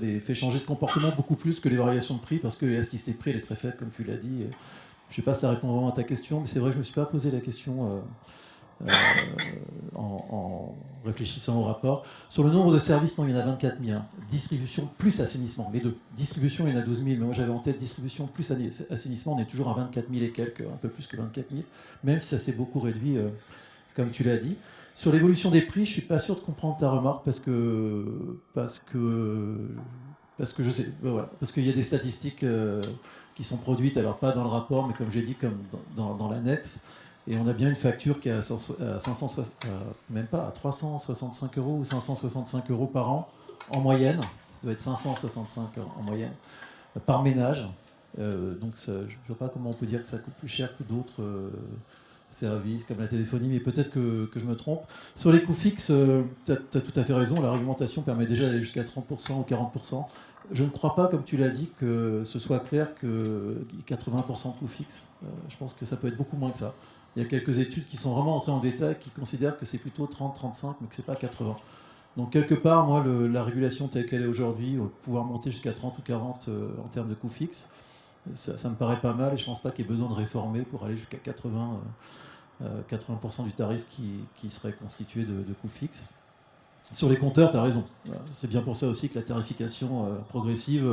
les fait changer de comportement beaucoup plus que les variations de prix, parce que l'élasticité de prix, elle est très faible, comme tu l'as dit. Je ne sais pas si ça répond vraiment à ta question, mais c'est vrai que je ne me suis pas posé la question en réfléchissant au rapport. Sur le nombre de services, non, il y en a 24 000. Hein. Distribution plus assainissement, les deux. Distribution, il y en a 12 000, mais moi j'avais en tête distribution plus assainissement, on est toujours à 24 000 et quelques, un peu plus que 24 000, même si ça s'est beaucoup réduit, comme tu l'as dit. Sur l'évolution des prix, je ne suis pas sûr de comprendre ta remarque parce que je sais, voilà, parce qu'il y a des statistiques qui sont produites, alors pas dans le rapport, mais comme j'ai dit, comme dans l'annexe. Et on a bien une facture qui est à 365 euros ou 565 euros par an en moyenne. Ça doit être 565 en moyenne par ménage. Donc ça, je ne vois pas comment on peut dire que ça coûte plus cher que d'autres services comme la téléphonie, mais peut-être que je me trompe. Sur les coûts fixes, tu as tout à fait raison, la réglementation permet déjà d'aller jusqu'à 30% ou 40%. Je ne crois pas, comme tu l'as dit, que ce soit clair que 80% de coûts fixes. Je pense que ça peut être beaucoup moins que ça. Il y a quelques études qui sont vraiment entrées en détail, qui considèrent que c'est plutôt 30-35, mais que ce n'est pas 80. Donc quelque part, moi, la régulation telle qu'elle est aujourd'hui, pouvoir monter jusqu'à 30 ou 40 en termes de coûts fixes, ça me paraît pas mal, et je ne pense pas qu'il y ait besoin de réformer pour aller jusqu'à 80% du tarif qui serait constitué de coûts fixes. Sur les compteurs, tu as raison. C'est bien pour ça aussi que la tarification progressive,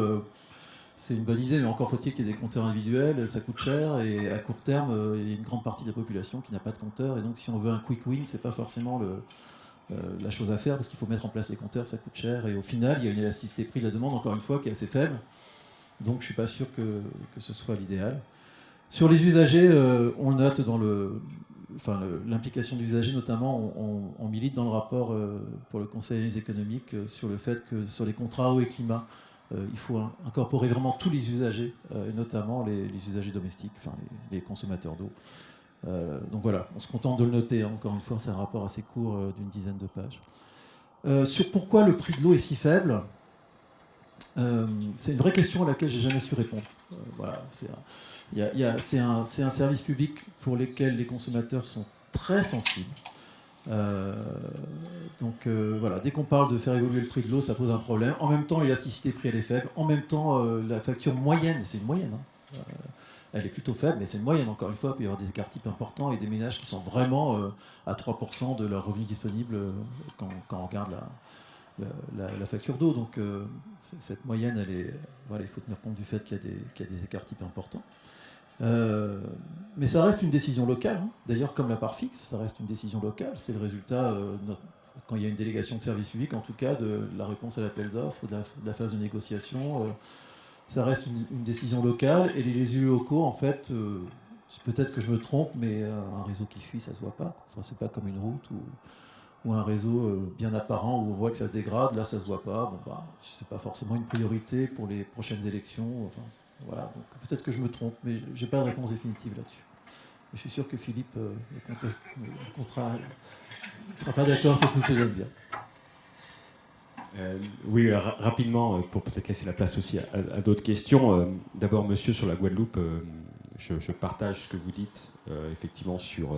c'est une bonne idée, mais encore faut-il qu'il y ait des compteurs individuels, ça coûte cher, et à court terme, il y a une grande partie de la population qui n'a pas de compteur, et donc si on veut un quick win, c'est pas forcément la chose à faire, parce qu'il faut mettre en place les compteurs, ça coûte cher, et au final, il y a une élasticité prix de la demande, encore une fois, qui est assez faible, donc je ne suis pas sûr que ce soit l'idéal. Sur les usagers, on le note dans l'implication de l'usager, notamment, on milite dans le rapport pour le Conseil d'analyse économique sur le fait que sur les contrats eau et climat, il faut incorporer vraiment tous les usagers, et notamment les usagers domestiques, enfin les consommateurs d'eau. Donc voilà, on se contente de le noter. Hein. Encore une fois, c'est un rapport assez court d'une dizaine de pages. Sur pourquoi le prix de l'eau est si faible, c'est une vraie question à laquelle j'ai jamais su répondre. Voilà, c'est un service public pour lequel les consommateurs sont très sensibles. Donc voilà, dès qu'on parle de faire évoluer le prix de l'eau, ça pose un problème. En même temps, l'élasticité prix elle est faible. En même temps, la facture moyenne, c'est une moyenne, hein, elle est plutôt faible, mais c'est une moyenne. Encore une fois, il peut y avoir des écarts types importants et des ménages qui sont vraiment à 3% de leurs revenus disponibles quand on regarde la facture d'eau. Donc cette moyenne, voilà, il faut tenir compte du fait qu'il y a des écarts types importants. Mais ça reste une décision locale, hein. D'ailleurs comme la part fixe, ça reste une décision locale, c'est le résultat, quand il y a une délégation de service public, en tout cas de la réponse à l'appel d'offres, de la phase de négociation, ça reste une décision locale, et les élus locaux, en fait, peut-être que je me trompe, mais un réseau qui fuit, ça se voit pas. Enfin, c'est pas comme une route ou un réseau bien apparent où on voit que ça se dégrade, là ça se voit pas. Bon, c'est pas forcément une priorité pour les prochaines élections. Enfin, voilà, donc peut-être que je me trompe, mais j'ai pas de réponse définitive là-dessus. Je suis sûr que Philippe conteste le contrat. Il ne sera pas d'accord sur tout ce que je viens de dire. Oui, rapidement, pour peut-être laisser la place aussi à d'autres questions. D'abord, monsieur, sur la Guadeloupe, je partage ce que vous dites, effectivement, sur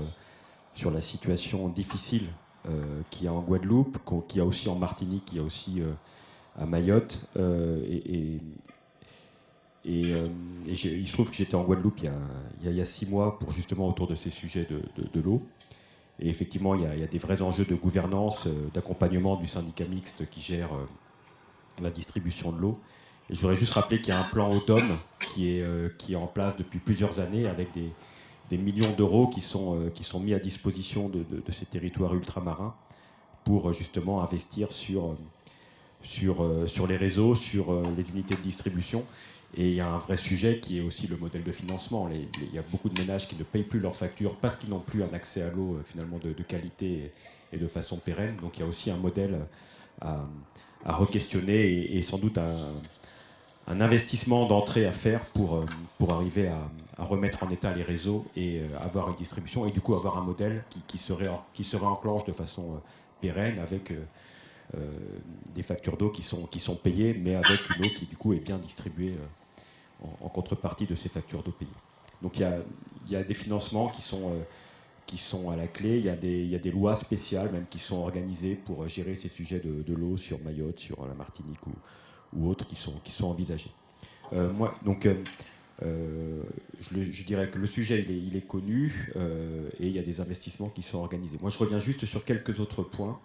la situation difficile qu'il y a en Guadeloupe, qu'il y a aussi en Martinique, qu'il y a aussi à Mayotte. Il se trouve que j'étais en Guadeloupe il y a 6 mois pour justement autour de ces sujets de l'eau. Et effectivement, il y a des vrais enjeux de gouvernance, d'accompagnement du syndicat mixte qui gère la distribution de l'eau. Et je voudrais juste rappeler qu'il y a un plan Automne qui est en place depuis plusieurs années avec des millions d'euros qui sont mis à disposition de ces territoires ultramarins pour justement investir sur les réseaux, sur les unités de distribution. Et il y a un vrai sujet qui est aussi le modèle de financement. Il y a beaucoup de ménages qui ne payent plus leurs factures parce qu'ils n'ont plus un accès à l'eau finalement de qualité et de façon pérenne. Donc il y a aussi un modèle à re-questionner et sans doute un investissement d'entrée à faire pour arriver à remettre en état les réseaux et avoir une distribution et du coup avoir un modèle qui se réenclenche de façon pérenne avec des factures d'eau qui sont payées, mais avec une eau qui du coup est bien distribuée en contrepartie de ces factures d'eau payées. Donc il y a des financements qui qui sont à la clé. Il y a des lois spéciales même qui sont organisées pour gérer ces sujets de l'eau sur Mayotte, sur la Martinique ou autres qui sont envisagés. Je dirais que le sujet il est connu et il y a des investissements qui sont organisés. Moi je reviens juste sur quelques autres points.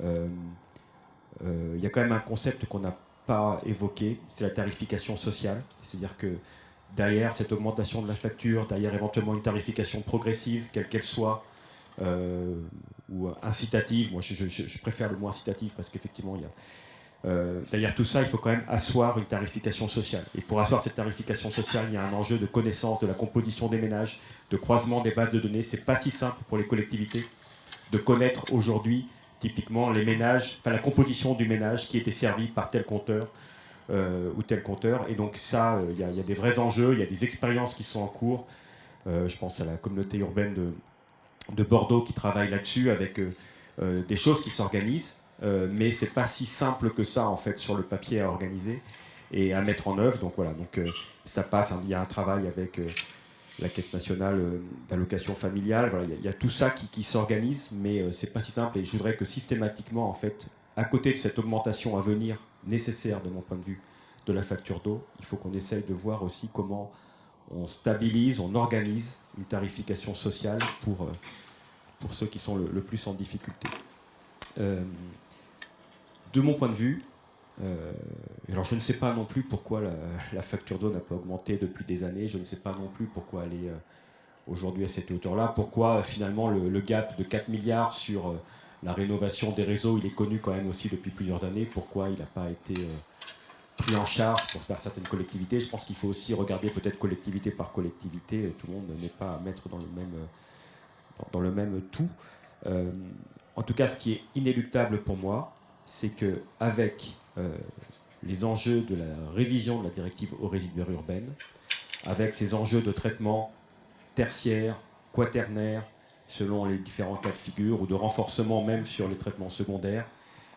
Il y a quand même un concept qu'on n'a pas évoqué, c'est la tarification sociale. C'est-à-dire que derrière cette augmentation de la facture, derrière éventuellement une tarification progressive, quelle qu'elle soit, ou incitative, moi je préfère le mot incitatif parce qu'effectivement il y a... derrière tout ça, il faut quand même asseoir une tarification sociale. Et pour asseoir cette tarification sociale, il y a un enjeu de connaissance de la composition des ménages, de croisement des bases de données. C'est pas si simple pour les collectivités de connaître aujourd'hui, typiquement, les ménages, enfin la composition du ménage qui était servi par tel compteur ou tel compteur. Et donc ça, il y a des vrais enjeux, il y a des expériences qui sont en cours. Je pense à la communauté urbaine de Bordeaux qui travaille là-dessus avec des choses qui s'organisent. Mais c'est pas si simple que ça en fait sur le papier à organiser et à mettre en œuvre. Donc voilà, ça passe. Il y a un travail avec la Caisse nationale d'allocation familiale. Voilà, il y a tout ça qui s'organise, mais c'est pas si simple. Et je voudrais que systématiquement en fait, à côté de cette augmentation à venir nécessaire de mon point de vue de la facture d'eau, il faut qu'on essaye de voir aussi comment on stabilise, on organise une tarification sociale pour ceux qui sont le plus en difficulté. De mon point de vue, alors je ne sais pas non plus pourquoi la facture d'eau n'a pas augmenté depuis des années, je ne sais pas non plus pourquoi elle est aujourd'hui à cette hauteur-là, pourquoi finalement le gap de 4 milliards sur la rénovation des réseaux, il est connu quand même aussi depuis plusieurs années, pourquoi il n'a pas été pris en charge par certaines collectivités. Je pense qu'il faut aussi regarder peut-être collectivité par collectivité, tout le monde n'est pas à mettre dans le même tout. En tout cas, ce qui est inéluctable pour moi, c'est qu'avec les enjeux de la révision de la directive eaux résiduaires urbaines, avec ces enjeux de traitement tertiaire, quaternaire, selon les différents cas de figure, ou de renforcement même sur les traitements secondaires,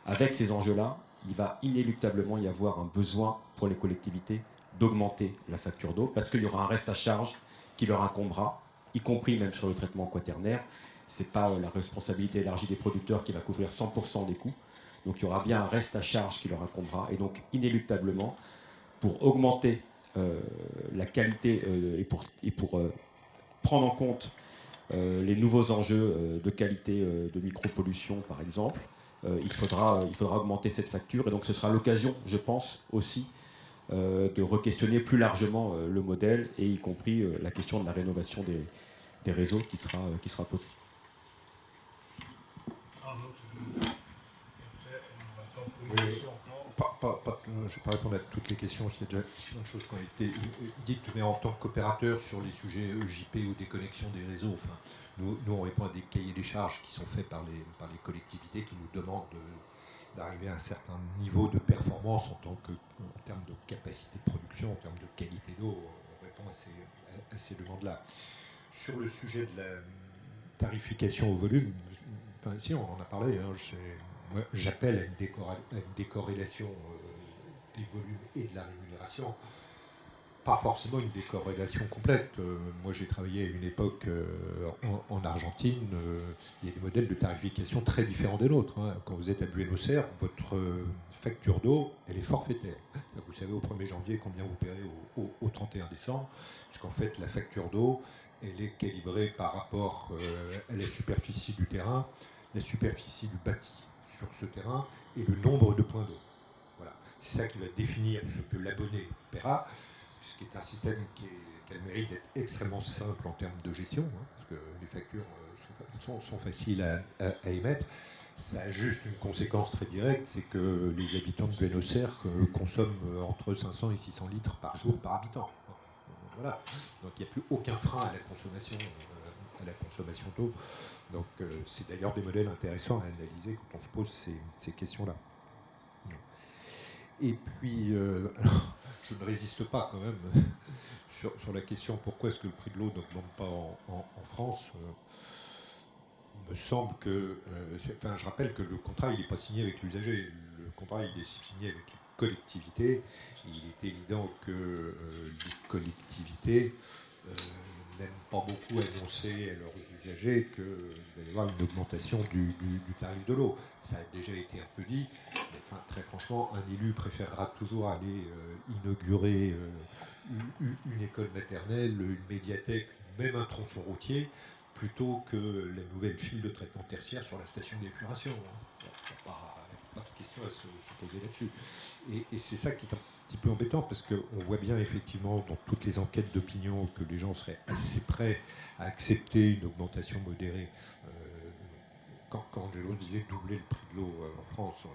avec ces enjeux-là, il va inéluctablement y avoir un besoin pour les collectivités d'augmenter la facture d'eau, parce qu'il y aura un reste à charge qui leur incombera, y compris même sur le traitement quaternaire. Ce n'est pas la responsabilité élargie des producteurs qui va couvrir 100% des coûts. Donc il y aura bien un reste à charge qui leur incombera. Et donc inéluctablement, pour augmenter la qualité et pour prendre en compte les nouveaux enjeux de qualité de micropollution, par exemple, il faudra augmenter cette facture. Et donc ce sera l'occasion, je pense, aussi de re-questionner plus largement le modèle, et y compris la question de la rénovation des réseaux qui sera posée. Oui, je ne vais pas répondre à toutes les questions, parce qu'il y a déjà plein de choses qui ont été dites, mais en tant qu'opérateur sur les sujets EJP ou déconnexion des réseaux, enfin, nous on répond à des cahiers des charges qui sont faits par les collectivités qui nous demandent d'arriver à un certain niveau de performance en termes de capacité de production, en termes de qualité d'eau. On répond à ces demandes-là. Sur le sujet de la tarification au volume, enfin, si on en a parlé, hein, moi, j'appelle à une décorrélation des volumes et de la rémunération. Pas forcément une décorrélation complète. Moi, j'ai travaillé à une époque en Argentine. Il y a des modèles de tarification très différents des nôtres. Hein. Quand vous êtes à Buenos Aires, votre facture d'eau, elle est forfaitaire. Vous savez au 1er janvier combien vous paierez au 31 décembre. Puisqu'en fait, la facture d'eau, elle est calibrée par rapport à la superficie du terrain, la superficie du bâti sur ce terrain et le nombre de points d'eau. Voilà. C'est ça qui va définir ce que l'abonné paiera, ce qui est un système qui a le mérite d'être extrêmement simple en termes de gestion, hein, parce que les factures sont faciles à émettre. Ça a juste une conséquence très directe, c'est que les habitants de Buenos Aires consomment entre 500 et 600 litres par jour par habitant. Voilà. Donc il n'y a plus aucun frein à la consommation d'eau. Donc c'est d'ailleurs des modèles intéressants à analyser quand on se pose ces questions-là. Et puis, je ne résiste pas quand même sur la question pourquoi est-ce que le prix de l'eau n'augmente pas en France. Il me semble que... je rappelle que le contrat, il n'est pas signé avec l'usager. Le contrat, il est signé avec les collectivités. Et il est évident que les collectivités n'aiment pas beaucoup annoncé à leurs usagers qu'il va y avoir une augmentation du tarif de l'eau. Ça a déjà été un peu dit, mais enfin, très franchement, un élu préférera toujours aller inaugurer une école maternelle, une médiathèque, même un tronçon routier, plutôt que la nouvelle file de traitement tertiaire sur la station d'épuration. Il n'y a pas de question à se poser là-dessus. Et c'est ça qui est un petit peu embêtant, parce qu'on voit bien effectivement dans toutes les enquêtes d'opinion que les gens seraient assez prêts à accepter une augmentation modérée. Quand Angelos disait doubler le prix de l'eau en France,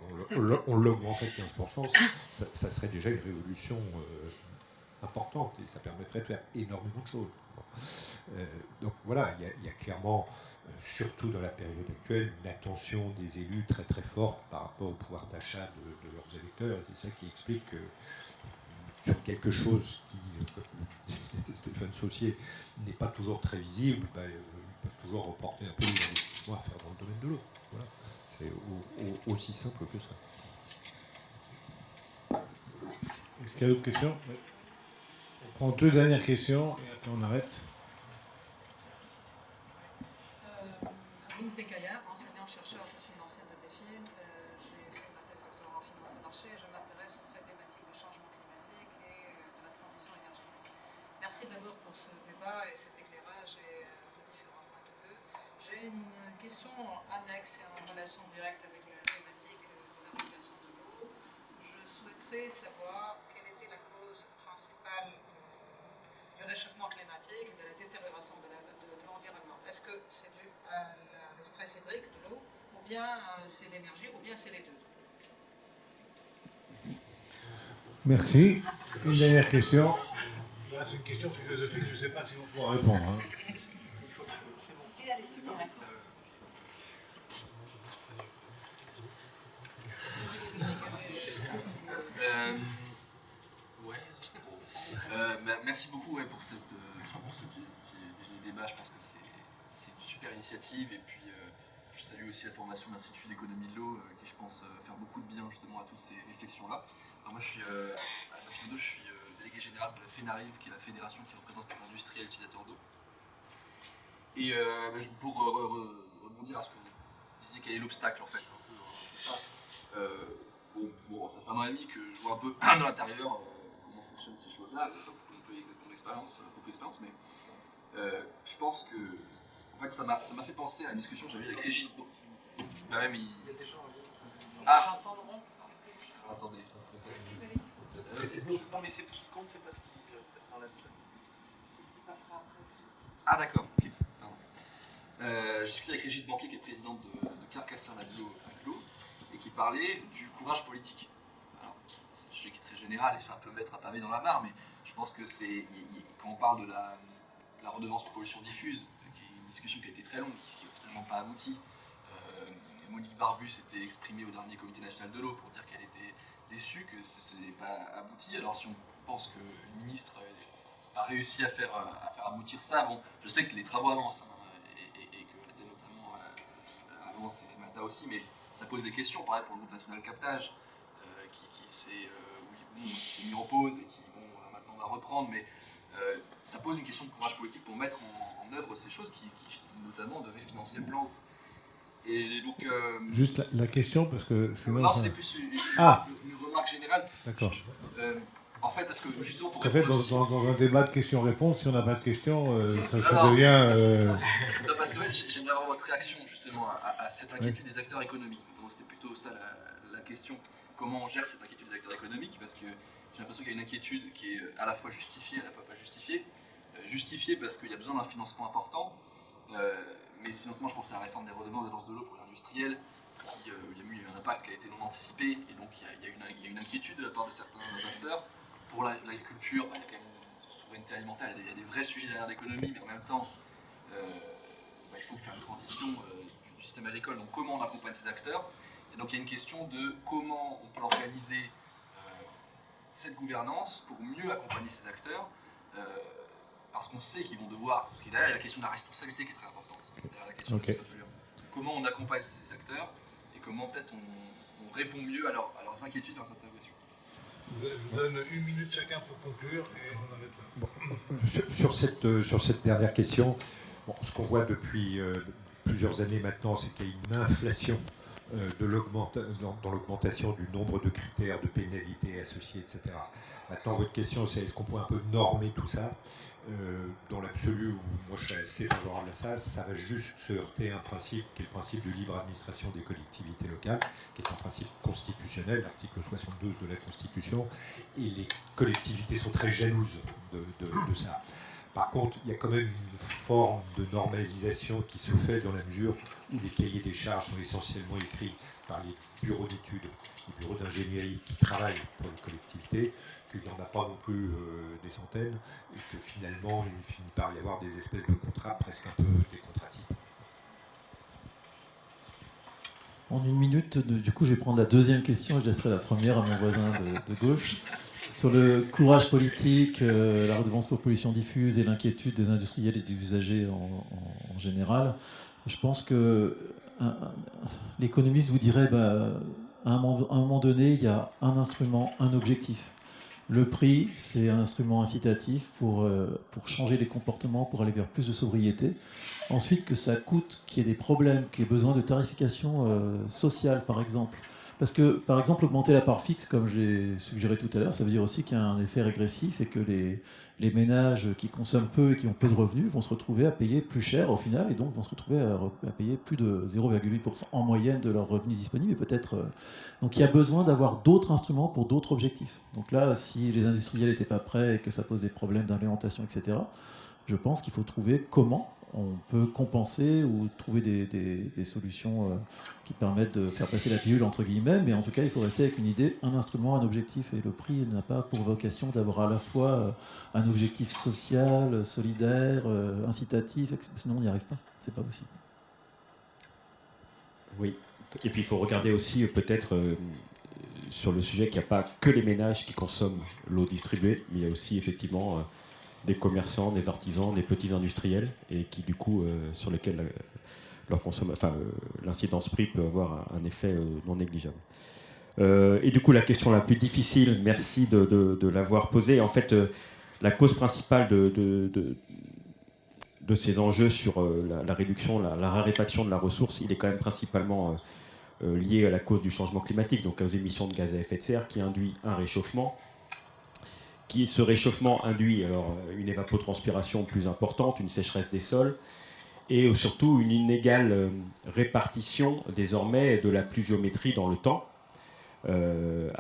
on l'augmenterait de 15%, ça serait déjà une révolution importante, et ça permettrait de faire énormément de choses. Donc voilà, il y a clairement, surtout dans la période actuelle, une attention des élus très très forte par rapport au pouvoir d'achat de leurs électeurs. Et c'est ça qui explique que sur quelque chose qui, comme disait Stéphane Saussier, n'est pas toujours très visible, ils peuvent toujours reporter un peu les investissements à faire dans le domaine de l'eau. Voilà. C'est aussi simple que ça. Est-ce qu'il y a d'autres questions? Oui. On prend 2 dernières questions et après on arrête. Aline Tekaya, enseignante-chercheur, je suis une ancienne de Delphine. J'ai fait ma thèse doctorat en finance de marché et je m'intéresse aux problématiques du changement climatique et de la transition énergétique. Merci d'abord pour ce débat et cet éclairage et de différents points de vue. J'ai une question annexe et en relation directe avec la thématique de la régulation de l'eau. Je souhaiterais savoir quelle était la cause principale du réchauffement climatique et de la détérioration de l'environnement. Est-ce que c'est dû à le stress hydrique de l'eau, ou bien c'est l'énergie, ou bien c'est les deux? Merci. Une dernière question. Là, c'est une question philosophique, je ne sais pas si on pourra répondre. Merci beaucoup pour ce petit débat. Je pense que c'est une super initiative. Et puis, je salue aussi la formation de l'Institut d'économie de l'eau, qui, je pense, faire beaucoup de bien justement à toutes ces réflexions-là. Alors moi, je suis délégué général de la FENARIV, qui est la fédération qui représente les industriels utilisateurs d'eau. Et pour rebondir à ce que vous disiez, quel est l'obstacle en fait, ça fait 1 an et demi que je vois un peu dans l'intérieur comment fonctionnent ces choses-là. Je n'ai pas beaucoup d'expérience, mais je pense que en fait, ça m'a fait penser à une discussion que j'avais avec Régis. Il y a des gens. Ah, attendez. Non, mais c'est ce qui compte, c'est pas ce qui passe dans la salle. C'est ce qui passera après. Ah, d'accord. Okay. J'ai discuté avec Régis Banquier, qui est présidente de Carcassonne Aglo, et qui parlait du courage politique. Alors, c'est un sujet qui est très général et c'est un peu mettre un pavé dans la mare, mais je pense que quand on parle de la redevance pour pollution diffuse, qui est une discussion qui a été très longue, qui n'a finalement pas abouti. Monique Barbu s'était exprimée au dernier comité national de l'eau pour dire qu'elle était déçue que ce n'est pas abouti. Alors si on pense que le ministre a réussi à faire aboutir ça, bon, je sais que les travaux avancent, et que notamment avance et Mazda aussi, mais ça pose des quesons, pareil pour le groupe national captage, qui s'est mis en pause et qui maintenant va reprendre, mais ça pose une question de courage politique pour mettre en œuvre ces choses qui notamment devaient financer le plan. Et donc, juste la question, parce que sinon... Non, c'était plus une remarque générale. D'accord. En fait, parce que justement... En fait, dans un débat de questions-réponses, si on n'a pas de questions, ça devient... Non, parce que j'aimerais avoir votre réaction justement à cette inquiétude des acteurs économiques. Donc, c'était plutôt ça la question. Comment on gère cette inquiétude des acteurs économiques? Parce que j'ai l'impression qu'il y a une inquiétude qui est à la fois justifiée, à la fois pas justifiée. Justifiée parce qu'il y a besoin d'un financement important. Mais finalement, je pense à la réforme des redevances d'agence de l'eau pour l'industriel, il y a eu un impact qui a été non anticipé, et donc il y a une inquiétude de la part de certains acteurs. Pour l'agriculture, il y a quand même une souveraineté alimentaire, il y a des vrais sujets derrière l'économie, mais en même temps, il faut faire une transition du système agricole. Donc comment on accompagne ces acteurs? Et donc il y a une question de comment on peut organiser cette gouvernance pour mieux accompagner ces acteurs, parce qu'on sait qu'ils vont devoir... Parce que derrière, il y a la question de la responsabilité qui est très importante. Derrière la question de comment on accompagne ces acteurs et comment peut-être on répond mieux à leurs inquiétudes dans cette interrogation. Je vous donne 1 minute chacun pour conclure et on arrête là. Bon. Sur cette dernière question, bon, ce qu'on voit depuis plusieurs années maintenant, c'est qu'il y a une inflation dans l'augmentation du nombre de critères, de pénalités associées, etc. Maintenant, votre question, c'est est-ce qu'on peut un peu normer tout ça? Dans l'absolu, où moi je serais assez favorable à ça, ça va juste se heurter à un principe qui est le principe de libre administration des collectivités locales, qui est un principe constitutionnel, l'article 72 de la Constitution, et les collectivités sont très jalouses de ça. Par contre, il y a quand même une forme de normalisation qui se fait dans la mesure où les cahiers des charges sont essentiellement écrits par les bureaux d'études, les bureaux d'ingénierie qui travaillent pour les collectivités, qu'il n'y en a pas non plus des centaines, et que finalement, il finit par y avoir des espèces de contrats presque un peu des contrats types. En une minute, du coup, je vais prendre la deuxième question et je laisserai la première à mon voisin de gauche. Sur le courage politique, la redevance pour pollution diffuse et l'inquiétude des industriels et des usagers en général, je pense que l'économiste vous dirait à un moment donné, il y a un instrument, un objectif. Le prix, c'est un instrument incitatif pour changer les comportements, pour aller vers plus de sobriété. Ensuite, que ça coûte, qu'il y ait des problèmes, qu'il y ait besoin de tarification sociale, par exemple. Parce que, par exemple, augmenter la part fixe, comme je l'ai suggéré tout à l'heure, ça veut dire aussi qu'il y a un effet régressif et que les ménages qui consomment peu et qui ont peu de revenus vont se retrouver à payer plus cher au final et donc vont se retrouver à payer plus de 0,8% en moyenne de leurs revenus disponibles. Et peut-être, donc il y a besoin d'avoir d'autres instruments pour d'autres objectifs. Donc là, si les industriels n'étaient pas prêts et que ça pose des problèmes d'implémentation, etc., je pense qu'il faut trouver comment on peut compenser ou trouver des solutions qui permettent de faire passer la pilule, entre guillemets, mais en tout cas, il faut rester avec une idée, un instrument, un objectif, et le prix n'a pas pour vocation d'avoir à la fois un objectif social, solidaire, incitatif, sinon on n'y arrive pas, c'est pas possible. Oui, et puis il faut regarder aussi peut-être sur le sujet qu'il n'y a pas que les ménages qui consomment l'eau distribuée, mais il y a aussi effectivement des commerçants, des artisans, des petits industriels, et qui du coup, sur lesquels l'incidence prix peut avoir un effet non négligeable. Et du coup, la question la plus difficile, merci de l'avoir posée. En fait, la cause principale de ces enjeux sur la réduction, la raréfaction de la ressource, il est quand même principalement lié à la cause du changement climatique, donc aux émissions de gaz à effet de serre, qui induit un réchauffement. Ce réchauffement induit alors une évapotranspiration plus importante, une sécheresse des sols et surtout une inégale répartition désormais de la pluviométrie dans le temps. On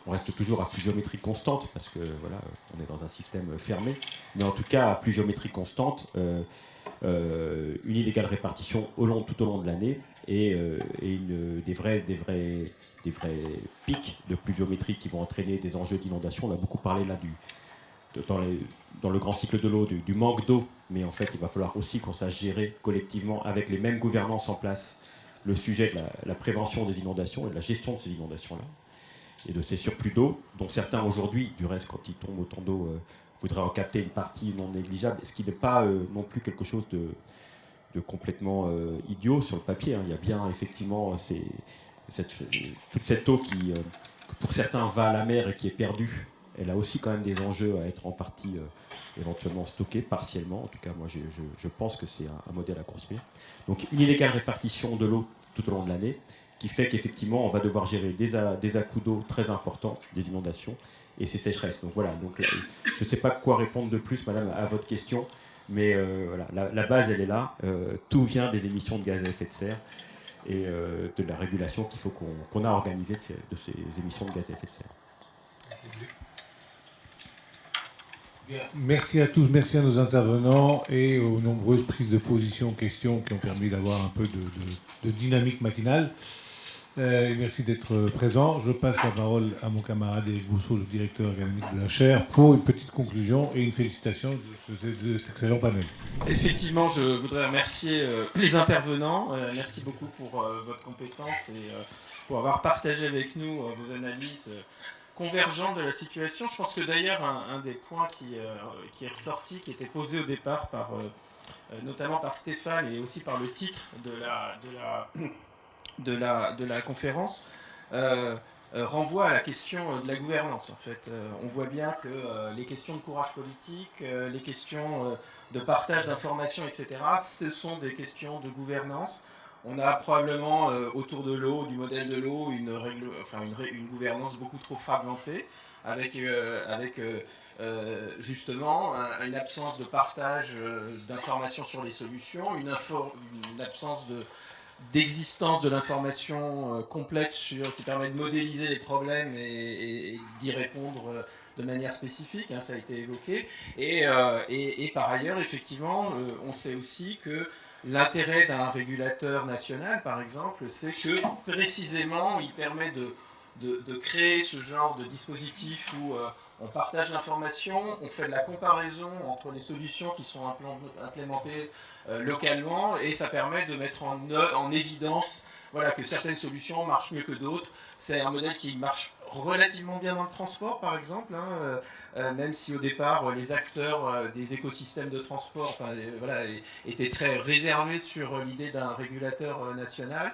reste toujours à pluviométrie constante parce que voilà, on est dans un système fermé, mais en tout cas à pluviométrie constante, une inégale répartition tout au long de l'année et des vrais pics de pluviométrie qui vont entraîner des enjeux d'inondation. On a beaucoup parlé là dans le grand cycle de l'eau du manque d'eau, mais en fait il va falloir aussi qu'on sache gérer collectivement avec les mêmes gouvernances en place le sujet de la prévention des inondations et de la gestion de ces inondations-là et de ces surplus d'eau, dont certains aujourd'hui, du reste quand il tombe autant d'eau, voudraient en capter une partie non négligeable, ce qui n'est pas non plus quelque chose de complètement idiot sur le papier. Il y a bien effectivement toute cette eau qui, pour certains, va à la mer et qui est perdue. Elle a aussi quand même des enjeux à être en partie éventuellement stockée, partiellement. En tout cas, moi, je pense que c'est un modèle à construire. Donc, une inégale répartition de l'eau tout au long de l'année, qui fait qu'effectivement, on va devoir gérer des à-coups d'eau très importants, des inondations, et ces sécheresses. Donc voilà, je ne sais pas quoi répondre de plus, madame, à votre question, mais voilà, la base, elle est là. Tout vient des émissions de gaz à effet de serre et de la régulation qu'il faut qu'on a organisée de ces émissions de gaz à effet de serre. Bien. Merci à tous, merci à nos intervenants et aux nombreuses prises de position, questions qui ont permis d'avoir un peu de dynamique matinale. Merci d'être présent. Je passe la parole à mon camarade Éric Bousseau, le directeur académique de la chaire, pour une petite conclusion et une félicitation de cet excellent panel. Effectivement, je voudrais remercier les intervenants. Merci beaucoup pour votre compétence et pour avoir partagé avec nous vos analyses convergentes de la situation. Je pense que d'ailleurs, un des points qui est ressorti, qui était posé au départ notamment par Stéphane et aussi par le titre de la conférence, renvoie à la question de la gouvernance. En fait, on voit bien que les questions de courage politique, les questions de partage d'informations, etc., ce sont des questions de gouvernance. On a probablement autour de l'eau, du modèle de l'eau, une gouvernance beaucoup trop fragmentée, avec justement une absence de partage d'informations sur les solutions, une absence d'existence de l'information complète qui permet de modéliser les problèmes et d'y répondre de manière spécifique, hein, ça a été évoqué. Et par ailleurs, effectivement, on sait aussi que l'intérêt d'un régulateur national, par exemple, c'est que précisément, il permet de créer ce genre de dispositif où on partage l'information, on fait de la comparaison entre les solutions qui sont implémentées localement, et ça permet de mettre en évidence que certaines solutions marchent mieux que d'autres. C'est un modèle qui marche relativement bien dans le transport, par exemple, hein, même si au départ les acteurs des écosystèmes de transport étaient très réservés sur l'idée d'un régulateur national.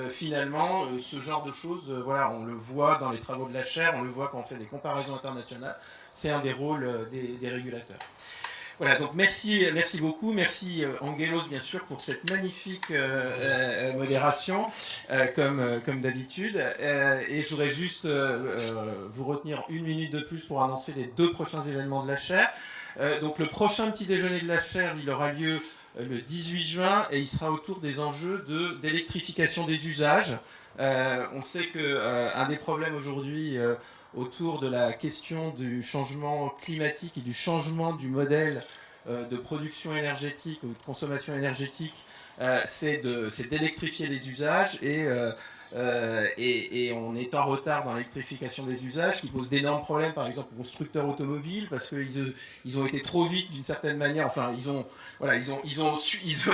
Finalement, ce genre de choses, on le voit dans les travaux de la chaire, on le voit quand on fait des comparaisons internationales, c'est un des rôles des régulateurs. Voilà, donc merci beaucoup, merci Angelos bien sûr pour cette magnifique modération, comme d'habitude. Et je voudrais juste vous retenir 1 minute de plus pour annoncer les 2 prochains événements de la chaire. Donc le prochain petit déjeuner de la chaire, il aura lieu le 18 juin et il sera autour des enjeux d'électrification des usages. On sait qu'un des problèmes aujourd'hui autour de la question du changement climatique et du changement du modèle de production énergétique ou de consommation énergétique, c'est d'électrifier les usages et on est en retard dans l'électrification des usages, qui pose d'énormes problèmes, par exemple aux constructeurs automobiles, parce qu'ils ont été trop vite d'une certaine manière. Enfin, ils ont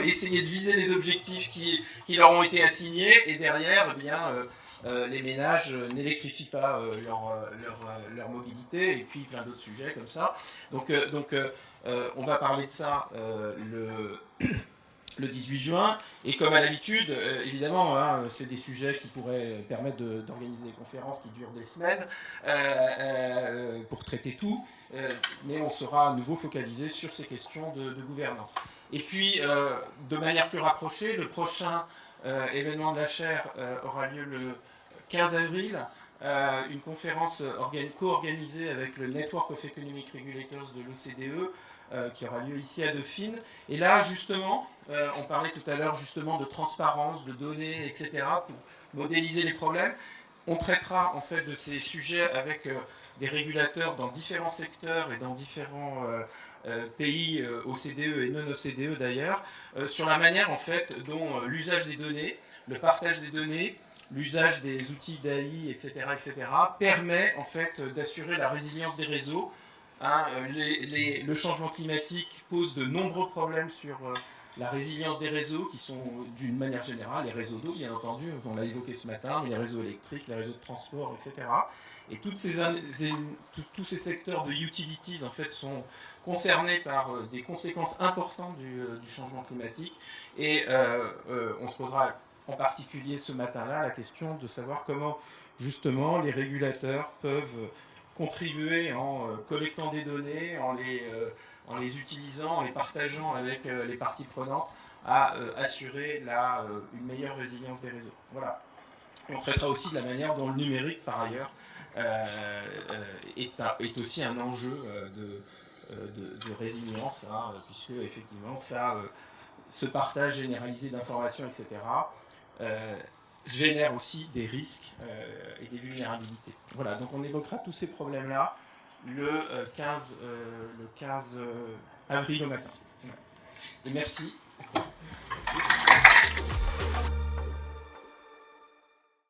essayé de viser les objectifs qui leur ont été assignés, et derrière, eh bien, les ménages n'électrifient pas leur mobilité, et puis plein d'autres sujets comme ça. Donc, on va parler de ça le 18 juin, et comme à l'habitude, évidemment, hein, c'est des sujets qui pourraient permettre d'organiser des conférences qui durent des semaines pour traiter tout, mais on sera à nouveau focalisé sur ces questions de gouvernance. Et puis, de manière plus rapprochée, le prochain événement de la chaire aura lieu le 15 avril, une conférence co-organisée avec le Network of Economic Regulators de l'OCDE, qui aura lieu ici à Dauphine. Et là, justement, on parlait tout à l'heure justement de transparence, de données, etc., pour modéliser les problèmes. On traitera en fait de ces sujets avec des régulateurs dans différents secteurs et dans différents pays OCDE et non OCDE d'ailleurs, sur la manière en fait dont l'usage des données, le partage des données, l'usage des outils d'AI, etc., permet en fait d'assurer la résilience des réseaux. Hein, le changement climatique pose de nombreux problèmes sur la résilience des réseaux, qui sont d'une manière générale les réseaux d'eau, bien entendu, on l'a évoqué ce matin, mais les réseaux électriques, les réseaux de transport, etc. Et tous ces secteurs de utilities en fait sont concernés par des conséquences importantes du changement climatique. Et on se posera en particulier ce matin-là la question de savoir comment justement les régulateurs peuvent contribuer en collectant des données, en les utilisant, en les partageant avec les parties prenantes, à assurer une meilleure résilience des réseaux. Voilà. On traitera aussi de la manière dont le numérique, par ailleurs, est aussi un enjeu de résilience, hein, puisque effectivement, ce partage généralisé d'informations, etc., génère aussi des risques et des vulnérabilités. Voilà, donc on évoquera tous ces problèmes-là le 15 avril au matin. Et merci.